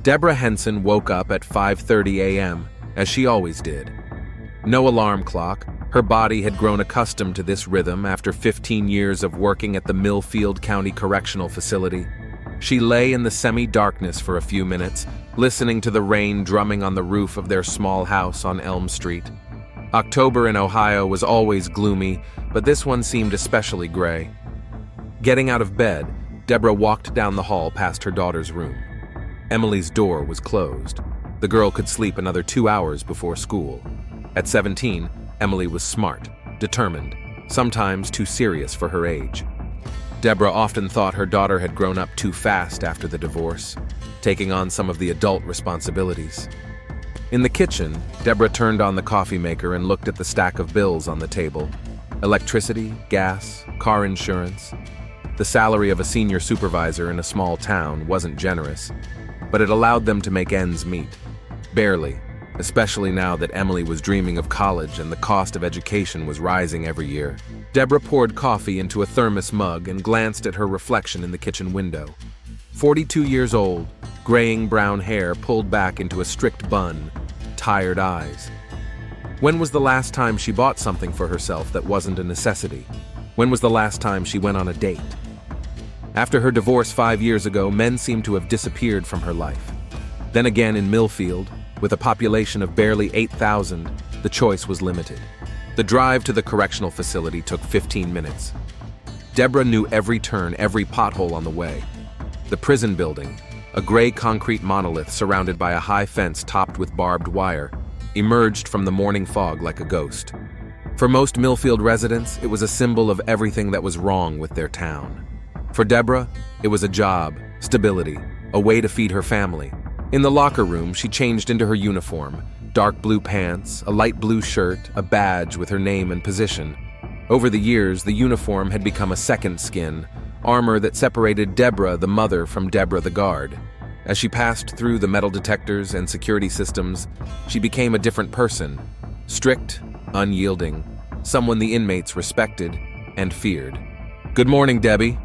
Deborah Henson woke up at 5:30 a.m., as she always did. No alarm clock. Her body had grown accustomed to this rhythm after 15 years of working at the Millfield County Correctional Facility. She lay in the semi-darkness for a few minutes, listening to the rain drumming on the roof of their small house on Elm Street. October in Ohio was always gloomy, but this one seemed especially gray. Getting out of bed, Deborah walked down the hall past her daughter's room. Emily's door was closed. The girl could sleep another 2 hours before school. At 17, Emily was smart, determined, sometimes too serious for her age. Deborah often thought her daughter had grown up too fast after the divorce, taking on some of the adult responsibilities. In the kitchen, Deborah turned on the coffee maker and looked at the stack of bills on the table. Electricity, gas, car insurance. The salary of a senior supervisor in a small town wasn't generous, but it allowed them to make ends meet. Barely, especially now that Emily was dreaming of college and the cost of education was rising every year. Deborah poured coffee into a thermos mug and glanced at her reflection in the kitchen window. 42 years old, graying brown hair pulled back into a strict bun, tired eyes. When was the last time she bought something for herself that wasn't a necessity? When was the last time she went on a date? After her divorce 5 years ago, men seemed to have disappeared from her life. Then again in Millfield, with a population of barely 8,000, the choice was limited. The drive to the correctional facility took 15 minutes. Deborah knew every turn, every pothole on the way. The prison building, a gray concrete monolith surrounded by a high fence topped with barbed wire, emerged from the morning fog like a ghost. For most Millfield residents, it was a symbol of everything that was wrong with their town. For Deborah, it was a job, stability, a way to feed her family. In the locker room, she changed into her uniform, dark blue pants, a light blue shirt, a badge with her name and position. Over the years, the uniform had become a second skin, armor that separated Deborah the mother from Deborah the guard. As she passed through the metal detectors and security systems, she became a different person, strict, unyielding, someone the inmates respected and feared. "Good morning, Debbie,"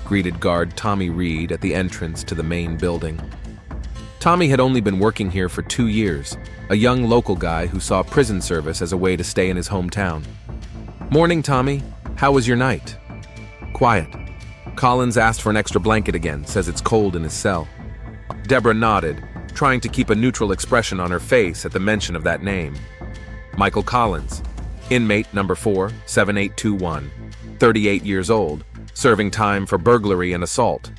greeted guard Tommy Reed at the entrance to the main building. Tommy had only been working here for 2 years, a young local guy who saw prison service as a way to stay in his hometown. "Morning, Tommy. How was your night?" "Quiet. Collins asked for an extra blanket again, says it's cold in his cell." Deborah nodded, trying to keep a neutral expression on her face at the mention of that name. "Michael Collins, inmate number 47821, 38 years old, serving time for burglary and assault.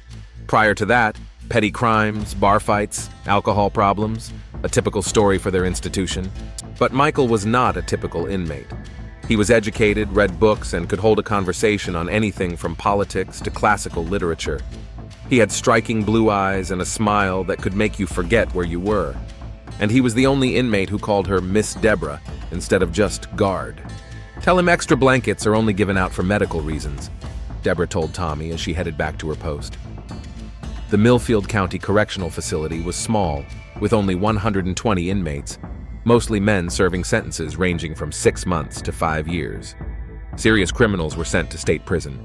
Prior to that, petty crimes, bar fights, alcohol problems, a typical story for their institution. But Michael was not a typical inmate. He was educated, read books, and could hold a conversation on anything from politics to classical literature. He had striking blue eyes and a smile that could make you forget where you were. And he was the only inmate who called her Miss Deborah instead of just guard. "Tell him extra blankets are only given out for medical reasons," Deborah told Tommy as she headed back to her post. The Millfield County Correctional Facility was small, with only 120 inmates, mostly men serving sentences ranging from 6 months to 5 years. Serious criminals were sent to state prison.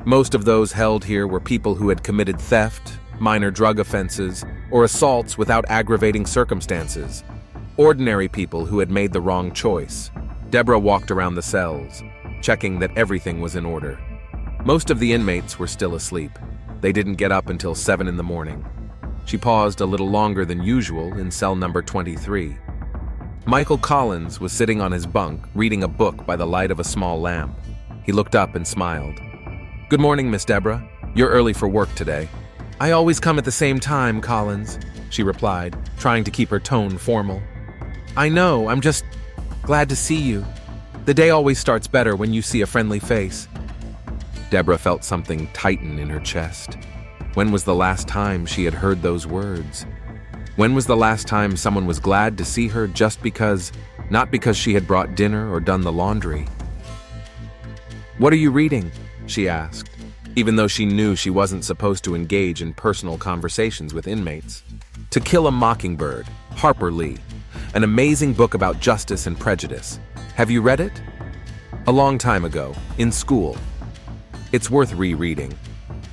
Most of those held here were people who had committed theft, minor drug offenses, or assaults without aggravating circumstances. Ordinary people who had made the wrong choice. Deborah walked around the cells, checking that everything was in order. Most of the inmates were still asleep. They didn't get up until 7 in the morning. She paused a little longer than usual in cell number 23. Michael Collins was sitting on his bunk, reading a book by the light of a small lamp. He looked up and smiled. "Good morning, Miss Deborah. You're early for work today." "I always come at the same time, Collins," she replied, trying to keep her tone formal. "I know, I'm just glad to see you. The day always starts better when you see a friendly face." Deborah felt something tighten in her chest. When was the last time she had heard those words? When was the last time someone was glad to see her just because, not because she had brought dinner or done the laundry? "What are you reading?" she asked, even though she knew she wasn't supposed to engage in personal conversations with inmates. To Kill a Mockingbird, Harper Lee, an amazing book about justice and prejudice. Have you read it? A long time ago, in school. It's worth rereading.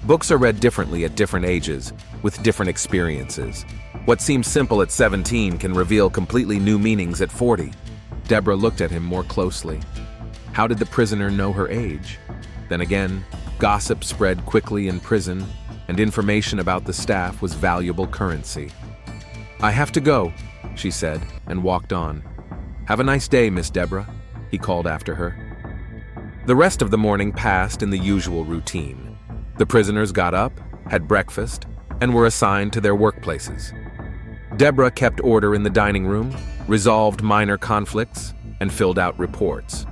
Books are read differently at different ages, with different experiences. What seems simple at 17 can reveal completely new meanings at 40. Deborah looked at him more closely. How did the prisoner know her age? Then again, gossip spread quickly in prison, and information about the staff was valuable currency. "I have to go," she said, and walked on. "Have a nice day, Miss Deborah," he called after her. The rest of the morning passed in the usual routine. The prisoners got up, had breakfast, and were assigned to their workplaces. Deborah kept order in the dining room, resolved minor conflicts, and filled out reports.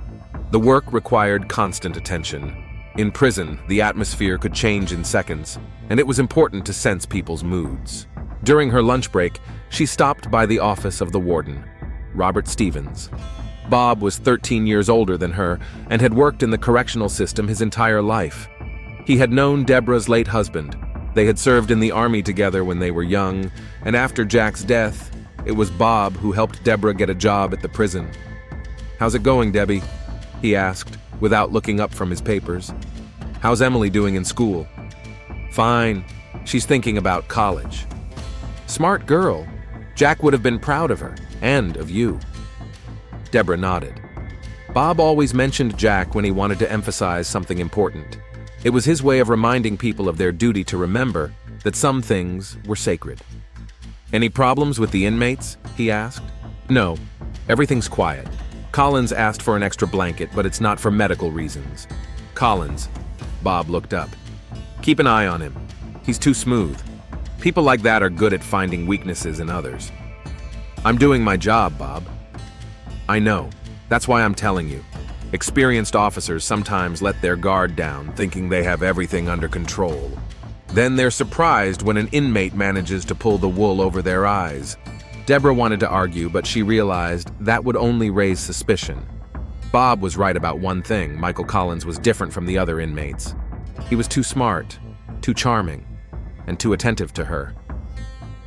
The work required constant attention. In prison, the atmosphere could change in seconds, and it was important to sense people's moods. During her lunch break, she stopped by the office of the warden, Robert Stevens. Bob was 13 years older than her and had worked in the correctional system his entire life. He had known Deborah's late husband. They had served in the army together when they were young, and after Jack's death, it was Bob who helped Deborah get a job at the prison. "How's it going, Debbie?" he asked, without looking up from his papers. "How's Emily doing in school?" "Fine. She's thinking about college." "Smart girl. Jack would have been proud of her, and of you." Deborah nodded. Bob always mentioned Jack when he wanted to emphasize something important. It was his way of reminding people of their duty to remember that some things were sacred. "Any problems with the inmates?" he asked. "No. Everything's quiet. Collins asked for an extra blanket, but it's not for medical reasons." "Collins." Bob looked up. "Keep an eye on him. He's too smooth. People like that are good at finding weaknesses in others." "I'm doing my job, Bob." "I know. That's why I'm telling you. Experienced officers sometimes let their guard down, thinking they have everything under control. Then they're surprised when an inmate manages to pull the wool over their eyes." Deborah wanted to argue, but she realized that would only raise suspicion. Bob was right about one thing: Michael Collins was different from the other inmates. He was too smart, too charming, and too attentive to her.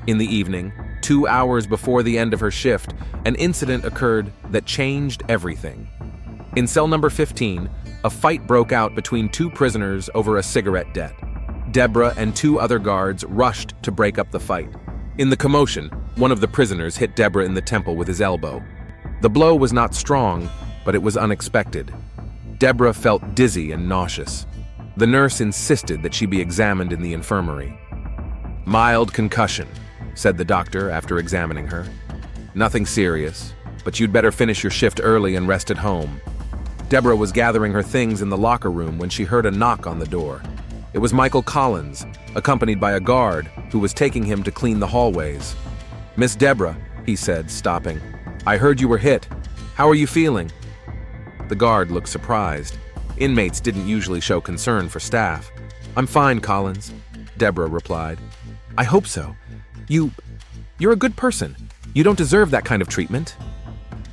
In the evening, 2 hours before the end of her shift, an incident occurred that changed everything. In cell number 15, a fight broke out between two prisoners over a cigarette debt. Deborah and 2 other guards rushed to break up the fight. In the commotion, one of the prisoners hit Deborah in the temple with his elbow. The blow was not strong, but it was unexpected. Deborah felt dizzy and nauseous. The nurse insisted that she be examined in the infirmary. "Mild concussion," said the doctor after examining her. "Nothing serious, but you'd better finish your shift early and rest at home." Deborah was gathering her things in the locker room when she heard a knock on the door. It was Michael Collins, accompanied by a guard who was taking him to clean the hallways. "Miss Deborah," he said, stopping. "I heard you were hit. How are you feeling?" The guard looked surprised. Inmates didn't usually show concern for staff. "I'm fine, Collins," Deborah replied. "I hope so. You're a good person. You don't deserve that kind of treatment."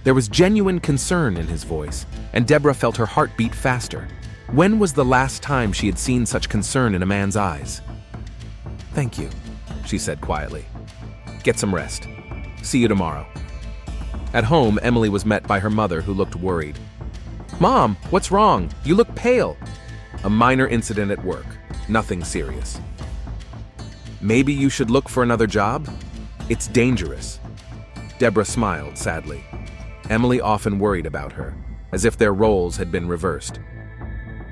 There was genuine concern in his voice, and Deborah felt her heart beat faster. When was the last time she had seen such concern in a man's eyes? "Thank you," she said quietly. "Get some rest. See you tomorrow." At home, Emily was met by her mother, who looked worried. "Mom, what's wrong? You look pale." "A minor incident at work. Nothing serious." "Maybe you should look for another job? It's dangerous." Deborah smiled sadly. Emily often worried about her, as if their roles had been reversed.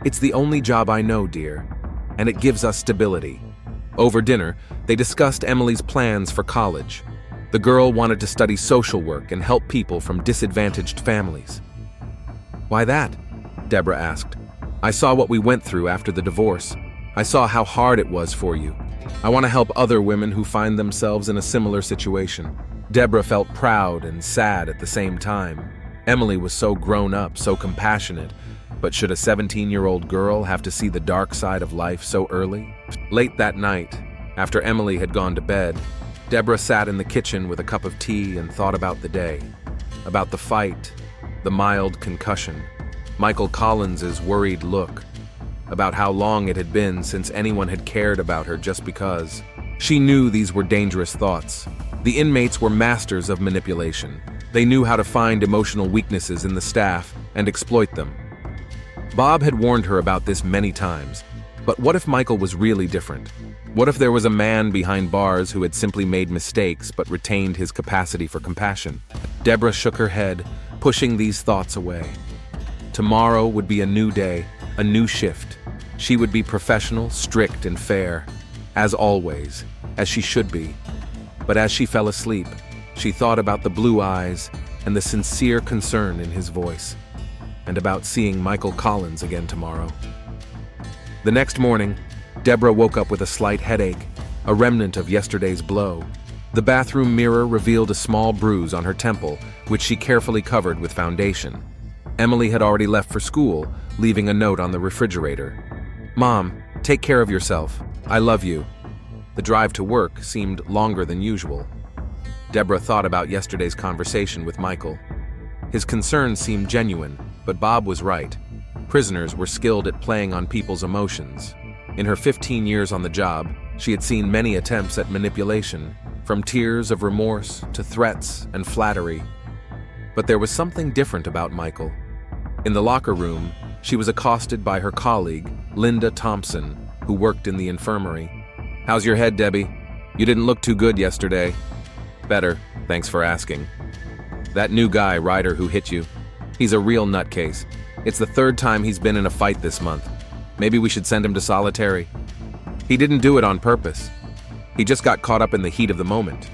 "It's the only job I know, dear, and it gives us stability." Over dinner, they discussed Emily's plans for college. The girl wanted to study social work and help people from disadvantaged families. "Why that?" Deborah asked. "I saw what we went through after the divorce. I saw how hard it was for you. I want to help other women who find themselves in a similar situation." Deborah felt proud and sad at the same time. Emily was so grown up, so compassionate, but should a 17-year-old girl have to see the dark side of life so early? Late that night, after Emily had gone to bed, Deborah sat in the kitchen with a cup of tea and thought about the day, about the fight, the mild concussion, Michael Collins's worried look, about how long it had been since anyone had cared about her just because. She knew these were dangerous thoughts. The inmates were masters of manipulation. They knew how to find emotional weaknesses in the staff and exploit them. Bob had warned her about this many times. But what if Michael was really different? What if there was a man behind bars who had simply made mistakes but retained his capacity for compassion? Deborah shook her head, pushing these thoughts away. Tomorrow would be a new day, a new shift. She would be professional, strict, and fair, as always, as she should be. But as she fell asleep, she thought about the blue eyes and the sincere concern in his voice, and about seeing Michael Collins again tomorrow. The next morning, Deborah woke up with a slight headache, a remnant of yesterday's blow. The bathroom mirror revealed a small bruise on her temple, which she carefully covered with foundation. Emily had already left for school, leaving a note on the refrigerator. "Mom, take care of yourself. I love you." The drive to work seemed longer than usual. Deborah thought about yesterday's conversation with Michael. His concerns seemed genuine, but Bob was right. Prisoners were skilled at playing on people's emotions. In her 15 years on the job, she had seen many attempts at manipulation, from tears of remorse to threats and flattery. But there was something different about Michael. In the locker room, she was accosted by her colleague, Linda Thompson, who worked in the infirmary. "How's your head, Debbie? You didn't look too good yesterday." "Better, thanks for asking." "That new guy, Ryder, who hit you, he's a real nutcase. It's the third time he's been in a fight this month. Maybe we should send him to solitary." "He didn't do it on purpose. He just got caught up in the heat of the moment."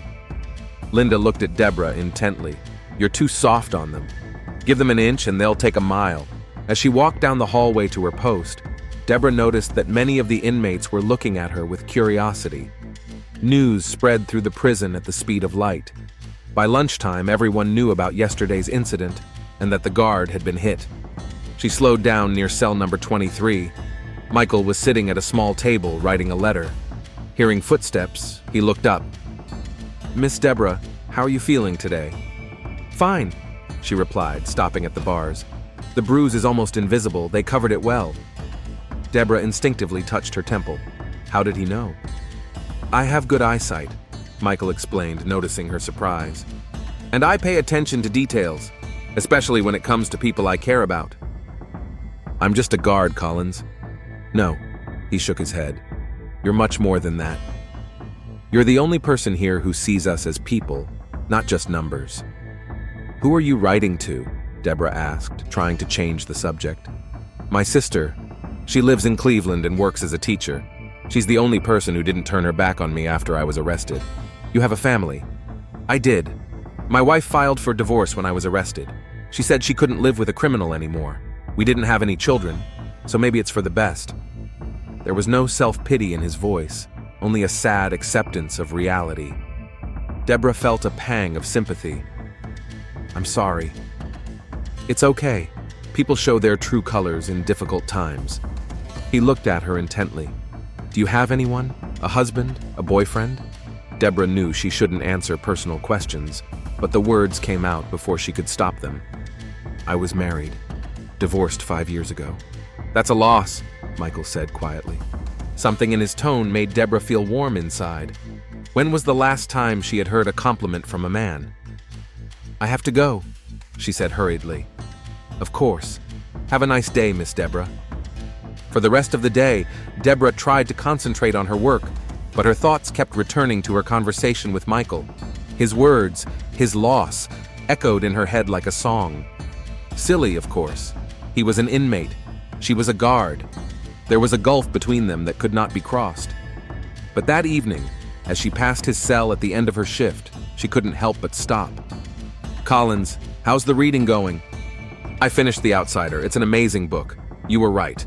Linda looked at Deborah intently. "You're too soft on them. Give them an inch and they'll take a mile." As she walked down the hallway to her post, Deborah noticed that many of the inmates were looking at her with curiosity. News spread through the prison at the speed of light. By lunchtime, everyone knew about yesterday's incident and that the guard had been hit. She slowed down near cell number 23. Michael was sitting at a small table writing a letter. Hearing footsteps, he looked up. "Miss Deborah, how are you feeling today?" "Fine," she replied, stopping at the bars. "The bruise is almost invisible. They covered it well." Deborah instinctively touched her temple. How did he know? "I have good eyesight," Michael explained, noticing her surprise. "And I pay attention to details, especially when it comes to people I care about." "I'm just a guard, Collins." "No," he shook his head. "You're much more than that. You're the only person here who sees us as people, not just numbers." "Who are you writing to?" Deborah asked, trying to change the subject. "My sister. She lives in Cleveland and works as a teacher. She's the only person who didn't turn her back on me after I was arrested." "You have a family?" "I did. My wife filed for divorce when I was arrested. She said she couldn't live with a criminal anymore. We didn't have any children, so maybe it's for the best." There was no self-pity in his voice, only a sad acceptance of reality. Deborah felt a pang of sympathy. "I'm sorry." "It's okay. People show their true colors in difficult times." He looked at her intently. "Do you have anyone? A husband? A boyfriend?" Deborah knew she shouldn't answer personal questions, but the words came out before she could stop them. "I was married. Divorced 5 years ago." "That's a loss," Michael said quietly. Something in his tone made Deborah feel warm inside. When was the last time she had heard a compliment from a man? "I have to go," she said hurriedly. "Of course. Have a nice day, Miss Deborah." For the rest of the day, Deborah tried to concentrate on her work, but her thoughts kept returning to her conversation with Michael. His words, his loss, echoed in her head like a song. Silly, of course. He was an inmate. She was a guard. There was a gulf between them that could not be crossed. But that evening, as she passed his cell at the end of her shift, she couldn't help but stop. "Collins, how's the reading going?" "I finished The Outsider. It's an amazing book. You were right."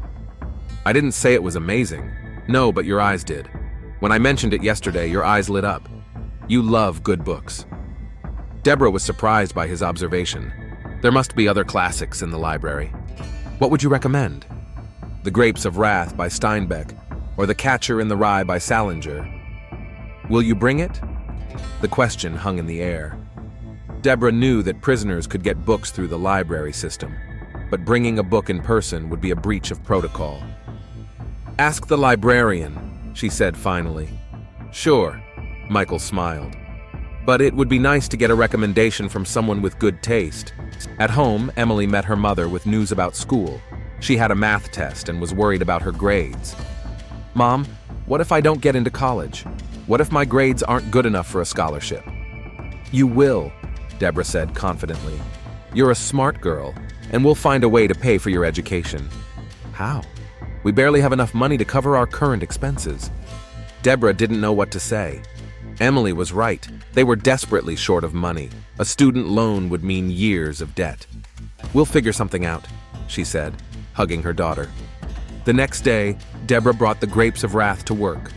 "I didn't say it was amazing." "No, but your eyes did. When I mentioned it yesterday, your eyes lit up. You love good books." Deborah was surprised by his observation. There must be other classics in the library. "What would you recommend?" "The Grapes of Wrath" by Steinbeck, or The Catcher in the Rye by Salinger. "Will you bring it?" The question hung in the air. Deborah knew that prisoners could get books through the library system, but bringing a book in person would be a breach of protocol. "Ask the librarian," she said finally. "Sure," Michael smiled. "But it would be nice to get a recommendation from someone with good taste." At home, Emily met her mother with news about school. She had a math test and was worried about her grades. Mom, what if I don't get into college? What if my grades aren't good enough for a scholarship? You will, Deborah said confidently. You're a smart girl, and we'll find a way to pay for your education. How? We barely have enough money to cover our current expenses. Deborah didn't know what to say. Emily was right. They were desperately short of money. A student loan would mean years of debt. We'll figure something out, she said, hugging her daughter. The next day, Deborah brought the Grapes of Wrath to work.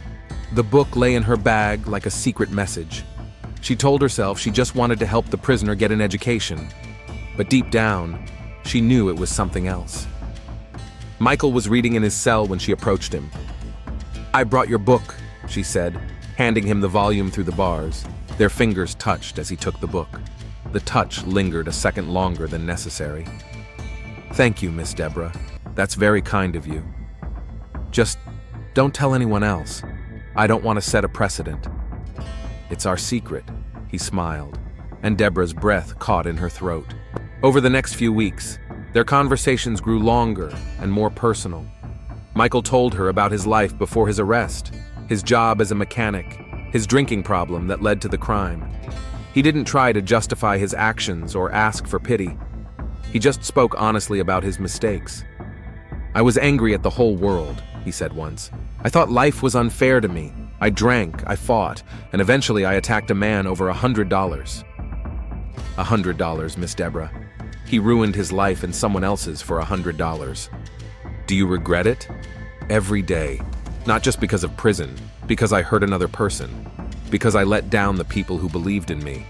The book lay in her bag like a secret message. She told herself she just wanted to help the prisoner get an education. But deep down, she knew it was something else. Michael was reading in his cell when she approached him. I brought your book, she said, handing him the volume through the bars. Their fingers touched as he took the book. The touch lingered a second longer than necessary. Thank you, Miss Deborah. That's very kind of you. Just don't tell anyone else. I don't want to set a precedent. It's our secret, he smiled, and Deborah's breath caught in her throat. Over the next few weeks, their conversations grew longer and more personal. Michael told her about his life before his arrest, his job as a mechanic, his drinking problem that led to the crime. He didn't try to justify his actions or ask for pity. He just spoke honestly about his mistakes. I was angry at the whole world, he said once. I thought life was unfair to me. I drank, I fought, and eventually I attacked a man over $100. $100, Miss Deborah. He ruined his life and someone else's for $100. Do you regret it? Every day. Not just because of prison, because I hurt another person, because I let down the people who believed in me.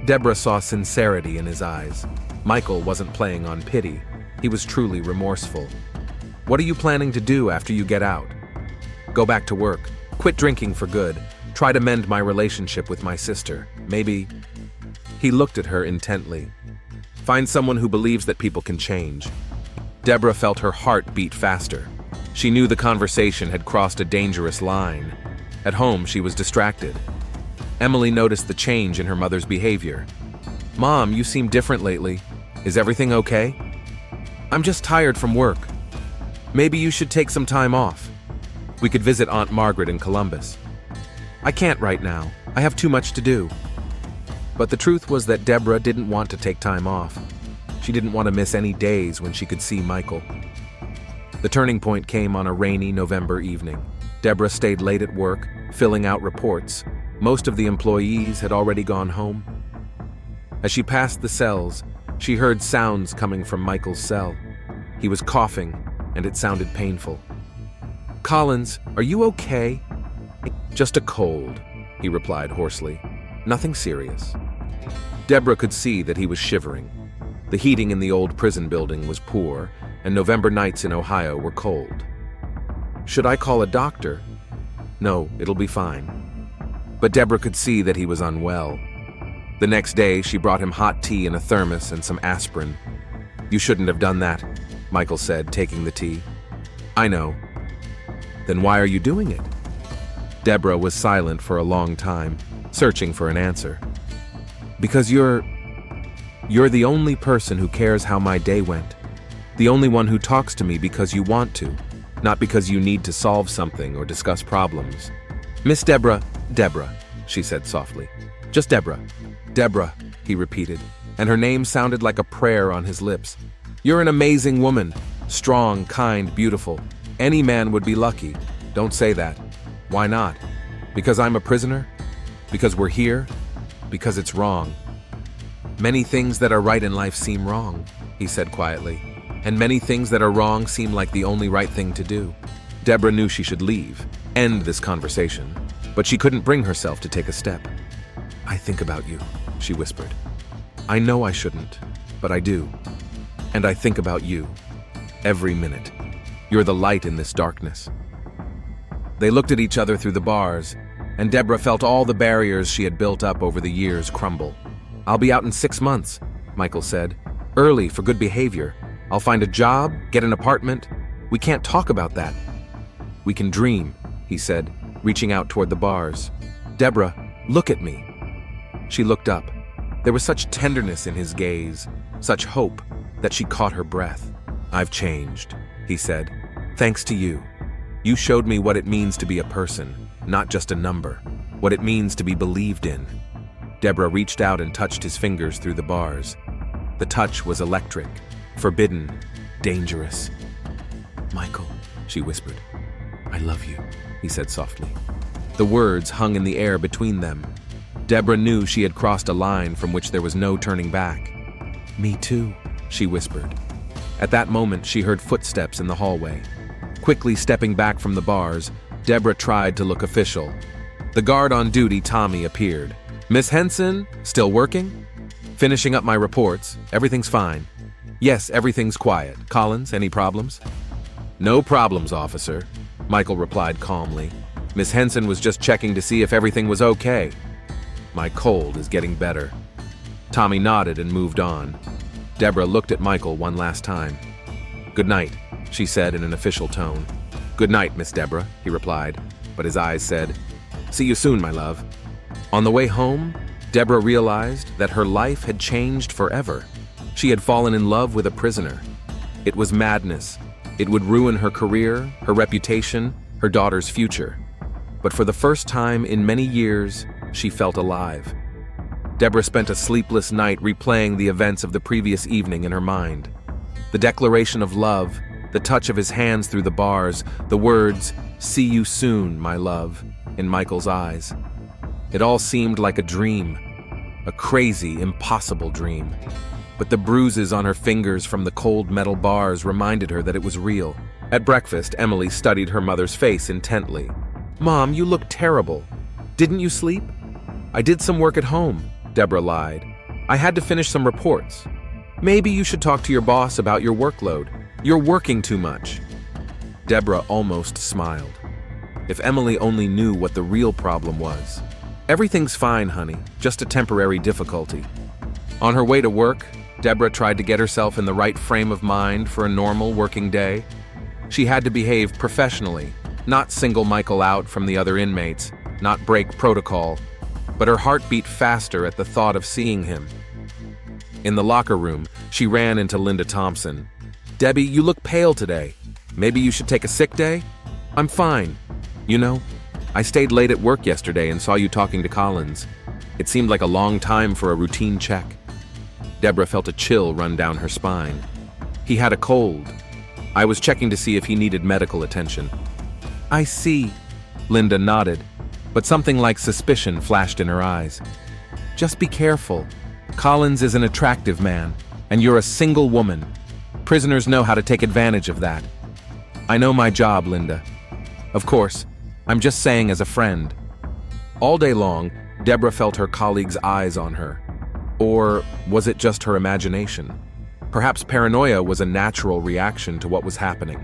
Deborah saw sincerity in his eyes. Michael wasn't playing on pity. He was truly remorseful. What are you planning to do after you get out? Go back to work. Quit drinking for good. Try to mend my relationship with my sister. Maybe... He looked at her intently. Find someone who believes that people can change. Deborah felt her heart beat faster. She knew the conversation had crossed a dangerous line. At home, she was distracted. Emily noticed the change in her mother's behavior. Mom, you seem different lately. Is everything okay? I'm just tired from work. Maybe you should take some time off. We could visit Aunt Margaret in Columbus. I can't right now. I have too much to do. But the truth was that Deborah didn't want to take time off. She didn't want to miss any days when she could see Michael. The turning point came on a rainy November evening. Deborah stayed late at work, filling out reports. Most of the employees had already gone home. As she passed the cells, she heard sounds coming from Michael's cell. He was coughing, and it sounded painful. Collins, are you okay? Just a cold, he replied hoarsely. Nothing serious. Deborah could see that he was shivering. The heating in the old prison building was poor, and November nights in Ohio were cold. Should I call a doctor? No, it'll be fine. But Deborah could see that he was unwell. The next day, she brought him hot tea in a thermos and some aspirin. You shouldn't have done that, Michael said, taking the tea. I know. Then why are you doing it? Deborah was silent for a long time, searching for an answer. Because you're the only person who cares how my day went. The only one who talks to me because you want to, not because you need to solve something or discuss problems. Miss Deborah, she said softly. Just Deborah. Deborah, he repeated, and her name sounded like a prayer on his lips. You're an amazing woman. Strong, kind, beautiful. Any man would be lucky. Don't say that. Why not? Because I'm a prisoner? Because we're here? Because it's wrong. Many things that are right in life seem wrong, he said quietly, and many things that are wrong seem like the only right thing to do. Deborah knew she should leave, end this conversation, but she couldn't bring herself to take a step. I think about you, she whispered. I know I shouldn't, but I do. And I think about you. Every minute. You're the light in this darkness. They looked at each other through the bars, and Deborah felt all the barriers she had built up over the years crumble. I'll be out in 6 months, Michael said. Early for good behavior. I'll find a job, get an apartment. We can't talk about that. We can dream, he said, reaching out toward the bars. Deborah, look at me. She looked up. There was such tenderness in his gaze, such hope, that she caught her breath. I've changed, he said. Thanks to you. You showed me what it means to be a person, not just a number. What it means to be believed in. Deborah reached out and touched his fingers through the bars. The touch was electric, forbidden, dangerous. "Michael," she whispered. "I love you," he said softly. The words hung in the air between them. Deborah knew she had crossed a line from which there was no turning back. "Me too," she whispered. At that moment, she heard footsteps in the hallway. Quickly stepping back from the bars, Deborah tried to look official. The guard on duty, Tommy, appeared. "Miss Henson, still working?" "Finishing up my reports. Everything's fine." "Yes, everything's quiet. Collins, any problems?" "No problems, officer," Michael replied calmly. "Miss Henson was just checking to see if everything was okay." "My cold is getting better." Tommy nodded and moved on. Deborah looked at Michael one last time. "Good night," she said in an official tone. "Good night, Miss Deborah," he replied, but his eyes said, "See you soon, my love." On the way home, Deborah realized that her life had changed forever. She had fallen in love with a prisoner. It was madness. It would ruin her career, her reputation, her daughter's future. But for the first time in many years, she felt alive. Deborah spent a sleepless night replaying the events of the previous evening in her mind. The declaration of love, the touch of his hands through the bars, the words, "See you soon, my love," in Michael's eyes. It all seemed like a dream, a crazy, impossible dream. But the bruises on her fingers from the cold metal bars reminded her that it was real. At breakfast, Emily studied her mother's face intently. "Mom, you look terrible. Didn't you sleep?" "I did some work at home," Deborah lied. "I had to finish some reports." "Maybe you should talk to your boss about your workload. You're working too much." Deborah almost smiled. If Emily only knew what the real problem was. "Everything's fine, honey, just a temporary difficulty." On her way to work, Deborah tried to get herself in the right frame of mind for a normal working day. She had to behave professionally, not single Michael out from the other inmates, not break protocol, but her heart beat faster at the thought of seeing him. In the locker room, she ran into Linda Thompson. "Debbie, you look pale today. Maybe you should take a sick day?" "I'm fine. You know, I stayed late at work yesterday and saw you talking to Collins. It seemed like a long time for a routine check." Deborah felt a chill run down her spine. "He had a cold. I was checking to see if he needed medical attention." "I see," Linda nodded, but something like suspicion flashed in her eyes. "Just be careful. Collins is an attractive man, and you're a single woman. Prisoners know how to take advantage of that." "I know my job, Linda. Of course, I'm just saying as a friend." All day long, Deborah felt her colleagues' eyes on her. Or was it just her imagination? Perhaps paranoia was a natural reaction to what was happening.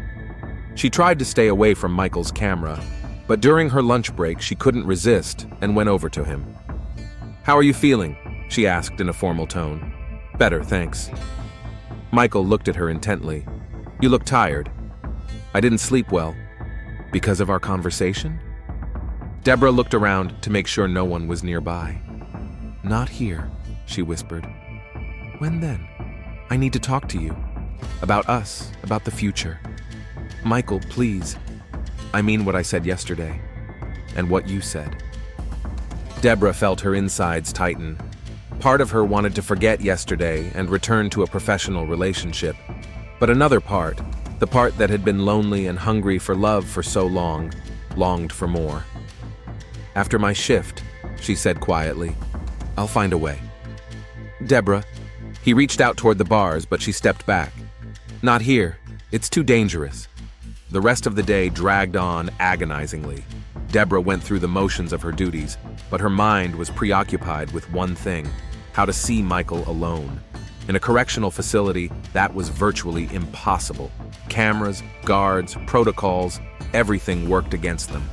She tried to stay away from Michael's camera, but during her lunch break she couldn't resist and went over to him. "How are you feeling?" she asked in a formal tone. "Better, thanks." Michael looked at her intently. "You look tired." "I didn't sleep well." "Because of our conversation?" Deborah looked around to make sure no one was nearby. "Not here," she whispered. "When then? I need to talk to you. About us, about the future. Michael, please. I mean what I said yesterday. And what you said." Deborah felt her insides tighten. Part of her wanted to forget yesterday and return to a professional relationship. But another part, the part that had been lonely and hungry for love for so long, longed for more. "After my shift," she said quietly, "I'll find a way." "Deborah." He reached out toward the bars, but she stepped back. "Not here. It's too dangerous." The rest of the day dragged on agonizingly. Deborah went through the motions of her duties, but her mind was preoccupied with one thing: how to see Michael alone. In a correctional facility, that was virtually impossible. Cameras, guards, protocols, everything worked against them.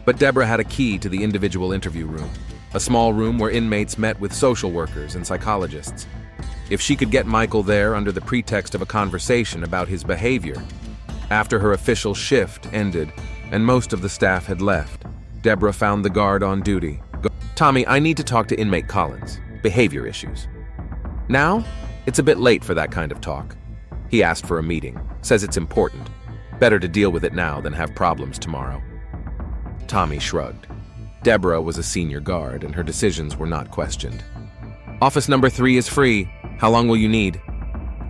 But Deborah had a key to the individual interview room, a small room where inmates met with social workers and psychologists. If she could get Michael there under the pretext of a conversation about his behavior. After her official shift ended and most of the staff had left, Deborah found the guard on duty. "Tommy, I need to talk to inmate Collins. Behavior issues." "Now? It's a bit late for that kind of talk." "He asked for a meeting. Says it's important." Better to deal with it now than have problems tomorrow. Tommy shrugged. Deborah was a senior guard, and her decisions were not questioned. Office number 3 is free. How long will you need?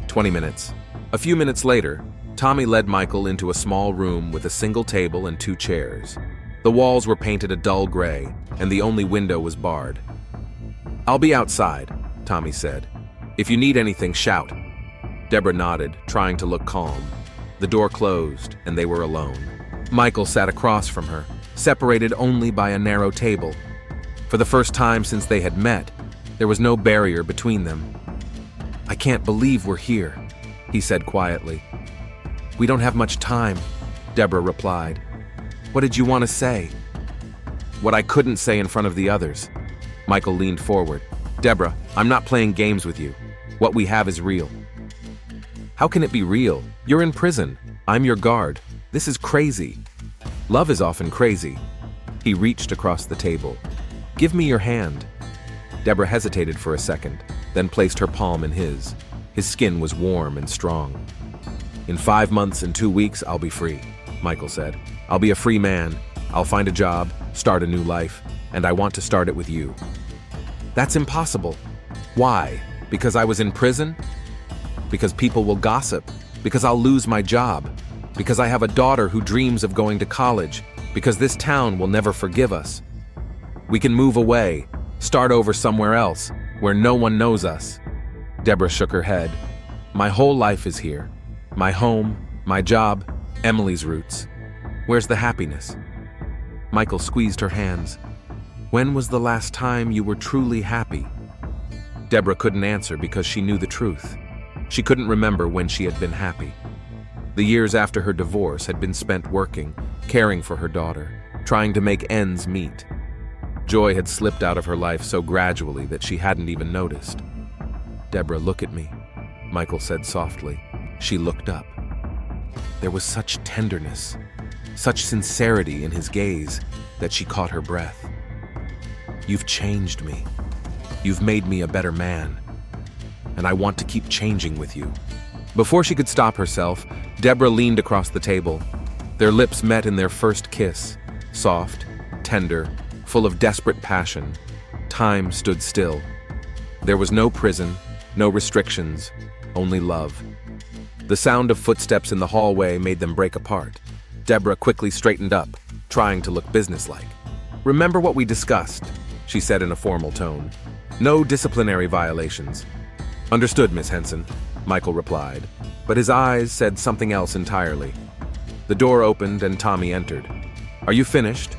20 minutes. A few minutes later, Tommy led Michael into a small room with a single table and 2 chairs. The walls were painted a dull gray, and the only window was barred. "I'll be outside," Tommy said. "If you need anything, shout." Deborah nodded, trying to look calm. The door closed, and they were alone. Michael sat across from her, separated only by a narrow table. For the first time since they had met, there was no barrier between them. "I can't believe we're here," he said quietly. "We don't have much time," Deborah replied. "What did you want to say?" "What I couldn't say in front of the others." Michael leaned forward. "Deborah, I'm not playing games with you. What we have is real." "How can it be real? You're in prison. I'm your guard. This is crazy." "Love is often crazy." He reached across the table. "Give me your hand." Deborah hesitated for a second, then placed her palm in his. His skin was warm and strong. "In 5 months and 2 weeks, I'll be free," Michael said. "I'll be a free man. I'll find a job, start a new life, and I want to start it with you." "That's impossible." "Why? Because I was in prison? Because people will gossip. Because I'll lose my job. Because I have a daughter who dreams of going to college. Because this town will never forgive us. We can move away, start over somewhere else, where no one knows us." Deborah shook her head. "My whole life is here. My home, my job, Emily's roots. Where's the happiness?" Michael squeezed her hands. "When was the last time you were truly happy?" Deborah couldn't answer because she knew the truth. She couldn't remember when she had been happy. The years after her divorce had been spent working, caring for her daughter, trying to make ends meet. Joy had slipped out of her life so gradually that she hadn't even noticed. "Deborah, look at me," Michael said softly. She looked up. There was such tenderness, such sincerity in his gaze that she caught her breath. "You've changed me. You've made me a better man. And I want to keep changing with you." Before she could stop herself, Deborah leaned across the table. Their lips met in their first kiss, soft, tender, full of desperate passion. Time stood still. There was no prison, no restrictions, only love. The sound of footsteps in the hallway made them break apart. Deborah quickly straightened up, trying to look businesslike. "Remember what we discussed," she said in a formal tone. "No disciplinary violations." "Understood, Miss Henson," Michael replied, but his eyes said something else entirely. The door opened and Tommy entered. "Are you finished?"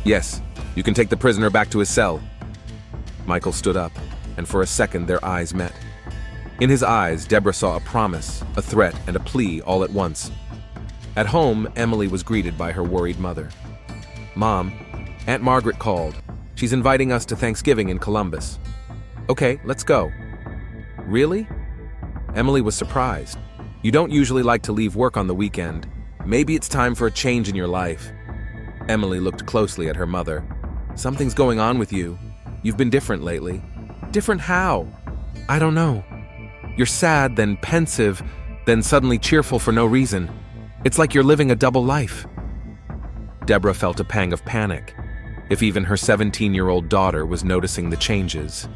"Yes, you can take the prisoner back to his cell." Michael stood up, and for a second their eyes met. In his eyes, Deborah saw a promise, a threat, and a plea all at once. At home, Emily was greeted by her worried mother. "Mom, Aunt Margaret called. She's inviting us to Thanksgiving in Columbus." "Okay, let's go." "Really?" Emily was surprised. "You don't usually like to leave work on the weekend. Maybe it's time for a change in your life." Emily looked closely at her mother. "Something's going on with you. You've been different lately." "Different how?" "I don't know. You're sad, then pensive, then suddenly cheerful for no reason. It's like you're living a double life." Deborah felt a pang of panic. If even her 17-year-old daughter was noticing the changes.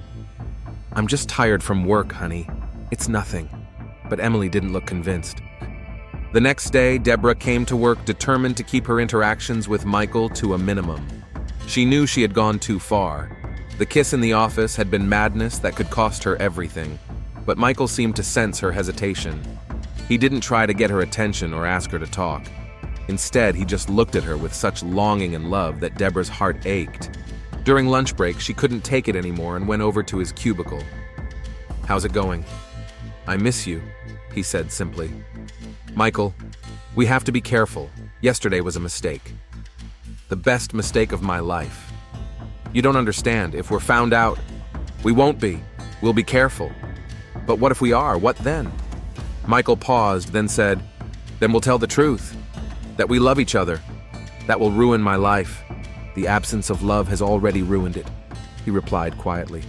"I'm just tired from work, honey. It's nothing." But Emily didn't look convinced. The next day, Deborah came to work determined to keep her interactions with Michael to a minimum. She knew she had gone too far. The kiss in the office had been madness that could cost her everything. But Michael seemed to sense her hesitation. He didn't try to get her attention or ask her to talk. Instead, he just looked at her with such longing and love that Deborah's heart ached. During lunch break, she couldn't take it anymore and went over to his cubicle. "How's it going?" "I miss you," he said simply. "Michael, we have to be careful. Yesterday was a mistake. The best mistake of my life. You don't understand. If we're found out, we won't be. We'll be careful. But what if we are? What then?" Michael paused, then said, "Then we'll tell the truth. That we love each other. That will ruin my life. The absence of love has already ruined it," he replied quietly.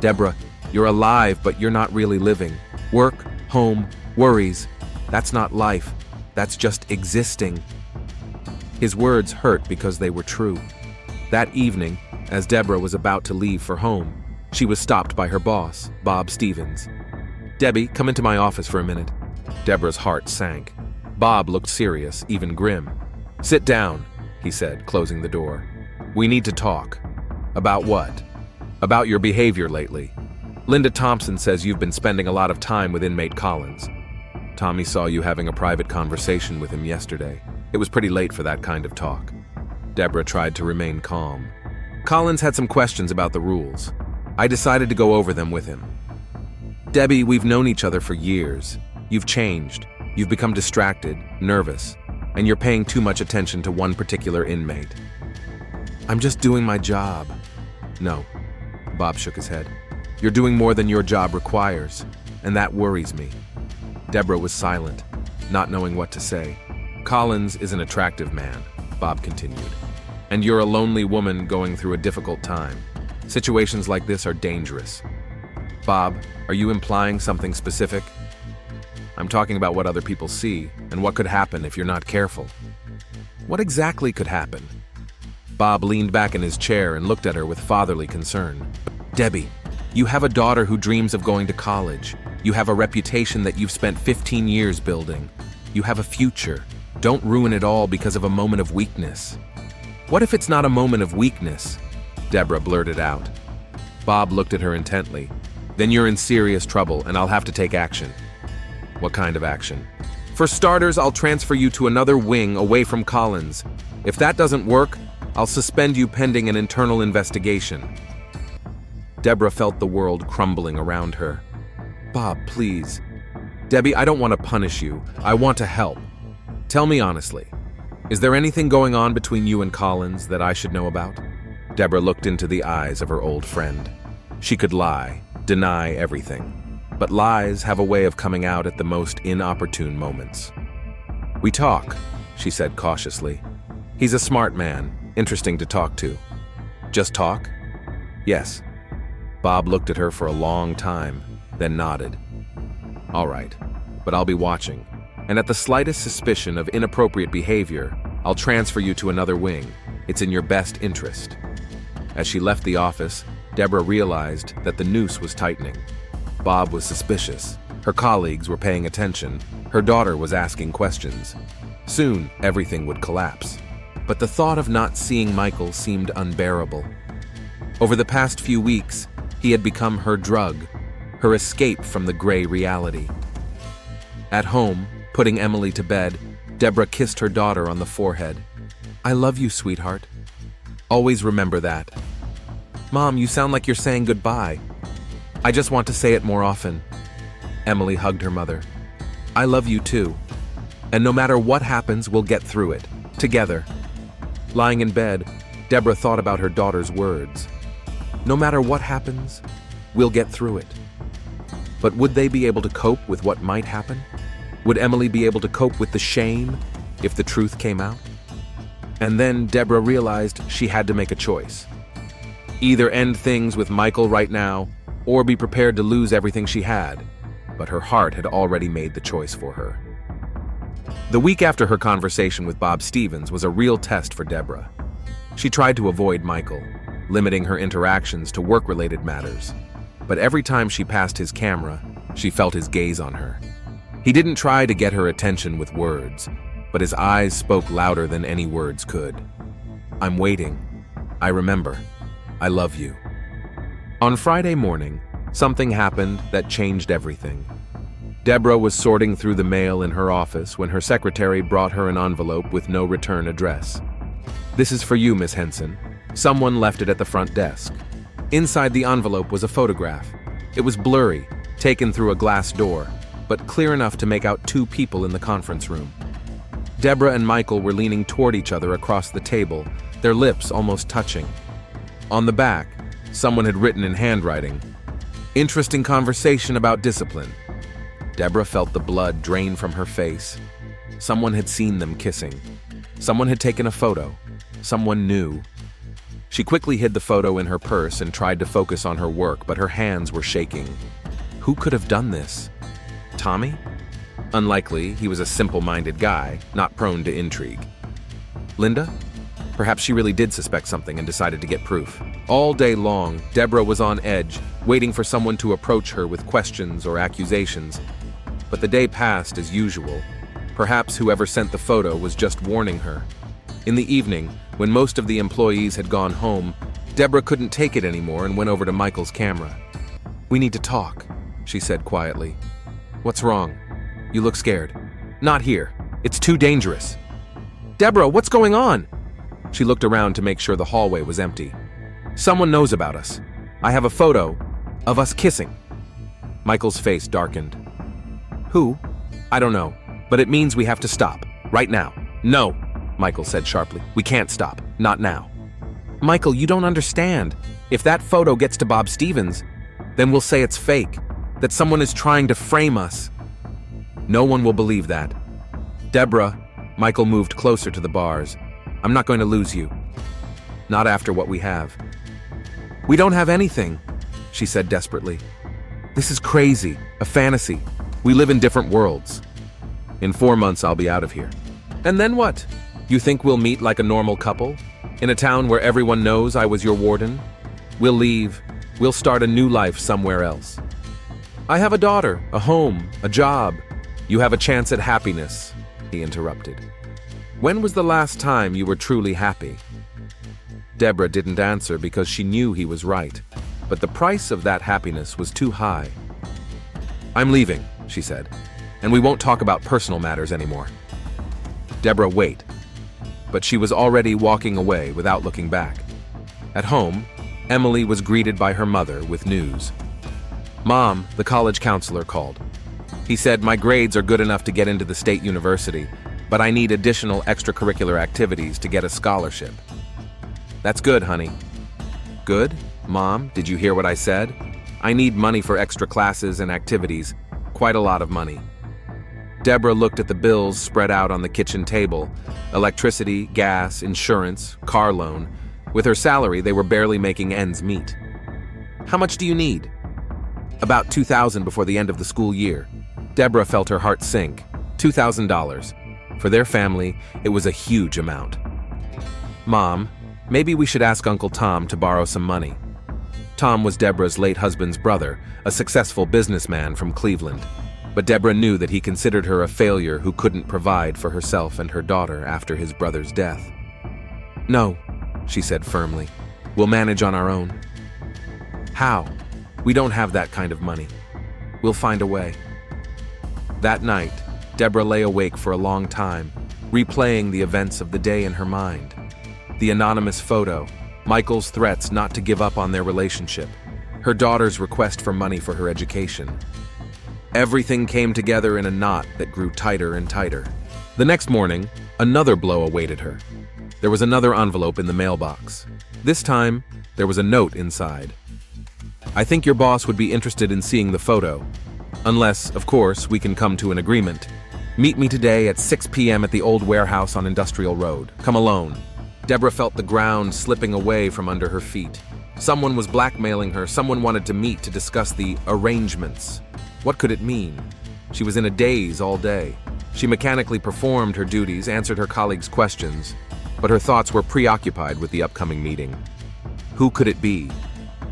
"Deborah, you're alive, but you're not really living. Work, home, worries. That's not life. That's just existing." His words hurt because they were true. That evening, as Deborah was about to leave for home, she was stopped by her boss, Bob Stevens. "Debbie, come into my office for a minute." Deborah's heart sank. Bob looked serious, even grim. "Sit down," he said, closing the door. "We need to talk." "About what?" "About your behavior lately. Linda Thompson says you've been spending a lot of time with inmate Collins. Tommy saw you having a private conversation with him yesterday. It was pretty late for that kind of talk." Deborah tried to remain calm. "Collins had some questions about the rules. I decided to go over them with him." "Debbie, we've known each other for years. You've changed. You've become distracted, nervous, and you're paying too much attention to one particular inmate." "I'm just doing my job." "No." Bob shook his head. "You're doing more than your job requires, and that worries me." Deborah was silent, not knowing what to say. "Collins is an attractive man," Bob continued, "and you're a lonely woman going through a difficult time. Situations like this are dangerous." "Bob, are you implying something specific?" "I'm talking about what other people see and what could happen if you're not careful." "What exactly could happen?" Bob leaned back in his chair and looked at her with fatherly concern. "Debbie, you have a daughter who dreams of going to college. You have a reputation that you've spent 15 years building. You have a future. Don't ruin it all because of a moment of weakness." "What if it's not a moment of weakness?" Deborah blurted out. Bob looked at her intently. "Then you're in serious trouble and I'll have to take action." "What kind of action?" "For starters, I'll transfer you to another wing away from Collins. If that doesn't work, I'll suspend you pending an internal investigation." Deborah felt the world crumbling around her. "Bob, please." "Debbie, I don't want to punish you. I want to help. Tell me honestly, is there anything going on between you and Collins that I should know about?" Deborah looked into the eyes of her old friend. She could lie, deny everything, but lies have a way of coming out at the most inopportune moments. "We talk," she said cautiously. "He's a smart man, interesting to talk to." "Just talk?" "Yes." Bob looked at her for a long time, then nodded. "All right, but I'll be watching, and at the slightest suspicion of inappropriate behavior, I'll transfer you to another wing. It's in your best interest." As she left the office, Deborah realized that the noose was tightening. Bob was suspicious. Her colleagues were paying attention. Her daughter was asking questions. Soon, everything would collapse. But the thought of not seeing Michael seemed unbearable. Over the past few weeks, he had become her drug, her escape from the gray reality. At home, putting Emily to bed, Deborah kissed her daughter on the forehead. "I love you, sweetheart. Always remember that." "Mom, you sound like you're saying goodbye." "I just want to say it more often." Emily hugged her mother. "I love you too. And no matter what happens, we'll get through it. Together." Lying in bed, Deborah thought about her daughter's words. No matter what happens, we'll get through it. But would they be able to cope with what might happen? Would Emily be able to cope with the shame if the truth came out? And then Deborah realized she had to make a choice. Either end things with Michael right now, or be prepared to lose everything she had. But her heart had already made the choice for her. The week after her conversation with Bob Stevens was a real test for Deborah. She tried to avoid Michael, limiting her interactions to work-related matters. But every time she passed his camera, she felt his gaze on her. He didn't try to get her attention with words, but his eyes spoke louder than any words could. "I'm waiting. I remember. I love you." On Friday morning, something happened that changed everything. Deborah was sorting through the mail in her office when her secretary brought her an envelope with no return address. "This is for you, Miss Henson. Someone left it at the front desk." Inside the envelope was a photograph. It was blurry, taken through a glass door, but clear enough to make out two people in the conference room. Deborah and Michael were leaning toward each other across the table, their lips almost touching. On the back, someone had written in handwriting, "Interesting conversation about discipline." Deborah felt the blood drain from her face. Someone had seen them kissing. Someone had taken a photo. Someone knew. She quickly hid the photo in her purse and tried to focus on her work, but her hands were shaking. Who could have done this? Tommy? Unlikely, he was a simple-minded guy, not prone to intrigue. Linda? Perhaps she really did suspect something and decided to get proof. All day long, Deborah was on edge, waiting for someone to approach her with questions or accusations. But the day passed as usual. Perhaps whoever sent the photo was just warning her. In the evening, when most of the employees had gone home, Deborah couldn't take it anymore and went over to Michael's camera. "We need to talk," she said quietly. "What's wrong? You look scared." "Not here. It's too dangerous." "Deborah, what's going on?" She looked around to make sure the hallway was empty. "Someone knows about us. I have a photo of us kissing." Michael's face darkened. "Who?" "I don't know, but it means we have to stop. Right now." "No," Michael said sharply. "We can't stop. Not now." "Michael, you don't understand. If that photo gets to Bob Stevens, then we'll say it's fake, that someone is trying to frame us." "No one will believe that." "Deborah," Michael moved closer to the bars. "I'm not going to lose you. Not after what we have." "We don't have anything," she said desperately. "This is crazy, a fantasy. We live in different worlds. In 4 months, I'll be out of here." "And then what? You think we'll meet like a normal couple? In a town where everyone knows I was your warden? We'll leave. We'll start a new life somewhere else. I have a daughter, a home, a job. You have a chance at happiness," he interrupted. "When was the last time you were truly happy?" Deborah didn't answer because she knew he was right, but the price of that happiness was too high. "I'm leaving," she said, "and we won't talk about personal matters anymore." Deborah, wait. But she was already walking away without looking back. At home, Emily was greeted by her mother with news. "Mom," the college counselor called. He said, "My grades are good enough to get into the state university, but I need additional extracurricular activities to get a scholarship." "That's good, honey." "Good? Mom, did you hear what I said? I need money for extra classes and activities. Quite a lot of money." Deborah looked at the bills spread out on the kitchen table: electricity, gas, insurance, car loan. With her salary, they were barely making ends meet. "How much do you need?" "About $2,000 before the end of the school year." Deborah felt her heart sink. $2,000. For their family, it was a huge amount. "Mom, maybe we should ask Uncle Tom to borrow some money." Tom was Deborah's late husband's brother, a successful businessman from Cleveland. But Deborah knew that he considered her a failure who couldn't provide for herself and her daughter after his brother's death. "No," she said firmly. "We'll manage on our own." "How? We don't have that kind of money. We'll find a way." That night, Deborah lay awake for a long time, replaying the events of the day in her mind. The anonymous photo, Michael's threats not to give up on their relationship, her daughter's request for money for her education. Everything came together in a knot that grew tighter and tighter. The next morning, another blow awaited her. There was another envelope in the mailbox. This time, there was a note inside. "I think your boss would be interested in seeing the photo. Unless, of course, we can come to an agreement. Meet me today at 6 p.m. at the old warehouse on Industrial Road. Come alone." Deborah felt the ground slipping away from under her feet. Someone was blackmailing her. Someone wanted to meet to discuss the arrangements. What could it mean? She was in a daze all day. She mechanically performed her duties, answered her colleagues' questions, but her thoughts were preoccupied with the upcoming meeting. Who could it be?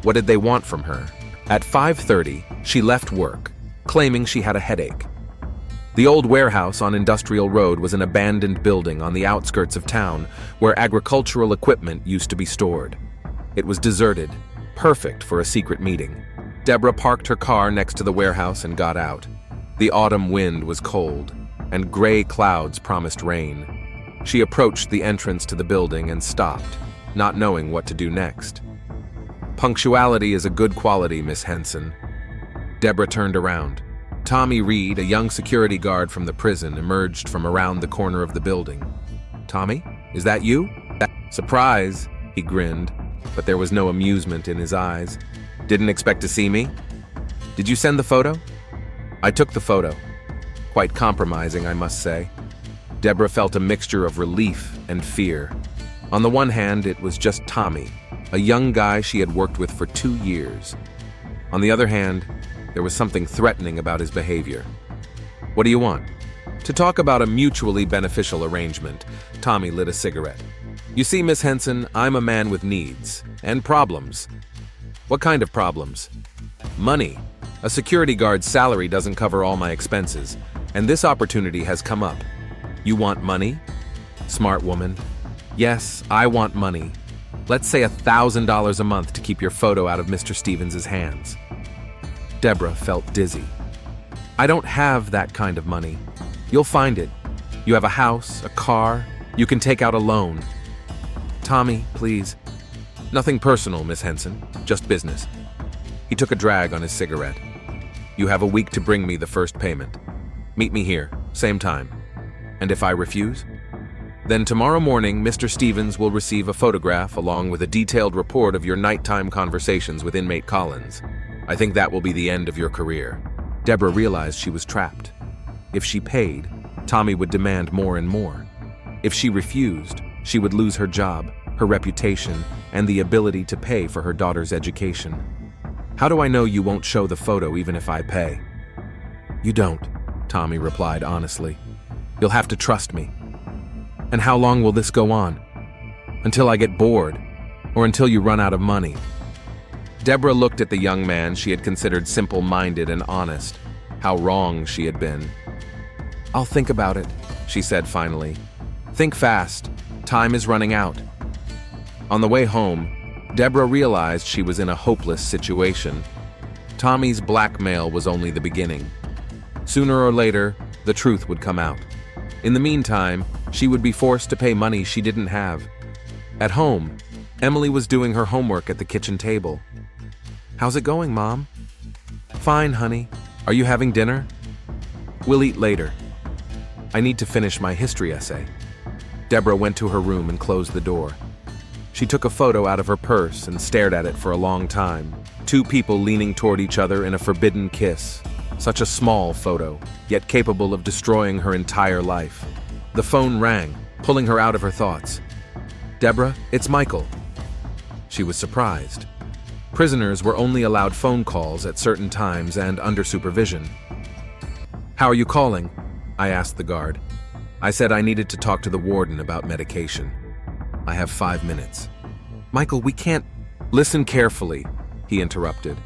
What did they want from her? At 5:30, she left work, claiming she had a headache. The old warehouse on Industrial Road was an abandoned building on the outskirts of town where agricultural equipment used to be stored. It was deserted, perfect for a secret meeting. Deborah parked her car next to the warehouse and got out. The autumn wind was cold, and gray clouds promised rain. She approached the entrance to the building and stopped, not knowing what to do next. "Punctuality is a good quality, Miss Henson." Deborah turned around. Tommy Reed, a young security guard from the prison, emerged from around the corner of the building. "Tommy, is that you?" "Surprise," he grinned, but there was no amusement in his eyes. "Didn't expect to see me?" "Did you send the photo?" "I took the photo." Quite compromising, I must say. Deborah felt a mixture of relief and fear. On the one hand, it was just Tommy, a young guy she had worked with for 2 years. On the other hand, there was something threatening about his behavior. What do you want? To talk about a mutually beneficial arrangement, Tommy lit a cigarette. You see, Miss Henson, I'm a man with needs and problems. What kind of problems? Money. A security guard's salary doesn't cover all my expenses, and this opportunity has come up. You want money? Smart woman. Yes, I want money. Let's say $1,000 a month to keep your photo out of Mr. Stevens' hands. Deborah felt dizzy. I don't have that kind of money. You'll find it. You have a house, a car. You can take out a loan. Tommy, please. Nothing personal, Miss Henson. Just business. He took a drag on his cigarette. You have a week to bring me the first payment. Meet me here, same time. And if I refuse? Then tomorrow morning, Mr. Stevens will receive a photograph along with a detailed report of your nighttime conversations with inmate Collins. I think that will be the end of your career. Deborah realized she was trapped. If she paid, Tommy would demand more and more. If she refused, she would lose her job, her reputation, and the ability to pay for her daughter's education. How do I know you won't show the photo even if I pay? You don't, Tommy replied honestly. You'll have to trust me. And how long will this go on? Until I get bored, or until you run out of money. Deborah looked at the young man she had considered simple-minded and honest. How wrong she had been. I'll think about it, she said finally. Think fast. Time is running out. On the way home, Deborah realized she was in a hopeless situation. Tommy's blackmail was only the beginning. Sooner or later, the truth would come out. In the meantime, she would be forced to pay money she didn't have. At home, Emily was doing her homework at the kitchen table. How's it going, Mom? Fine, honey. Are you having dinner? We'll eat later. I need to finish my history essay. Deborah went to her room and closed the door. She took a photo out of her purse and stared at it for a long time. Two people leaning toward each other in a forbidden kiss. Such a small photo, yet capable of destroying her entire life. The phone rang, pulling her out of her thoughts. Deborah, it's Michael. She was surprised. Prisoners were only allowed phone calls at certain times and under supervision. How are you calling? I asked the guard. I said I needed to talk to the warden about medication. I have 5 minutes. Michael, we can't... Listen carefully, he interrupted.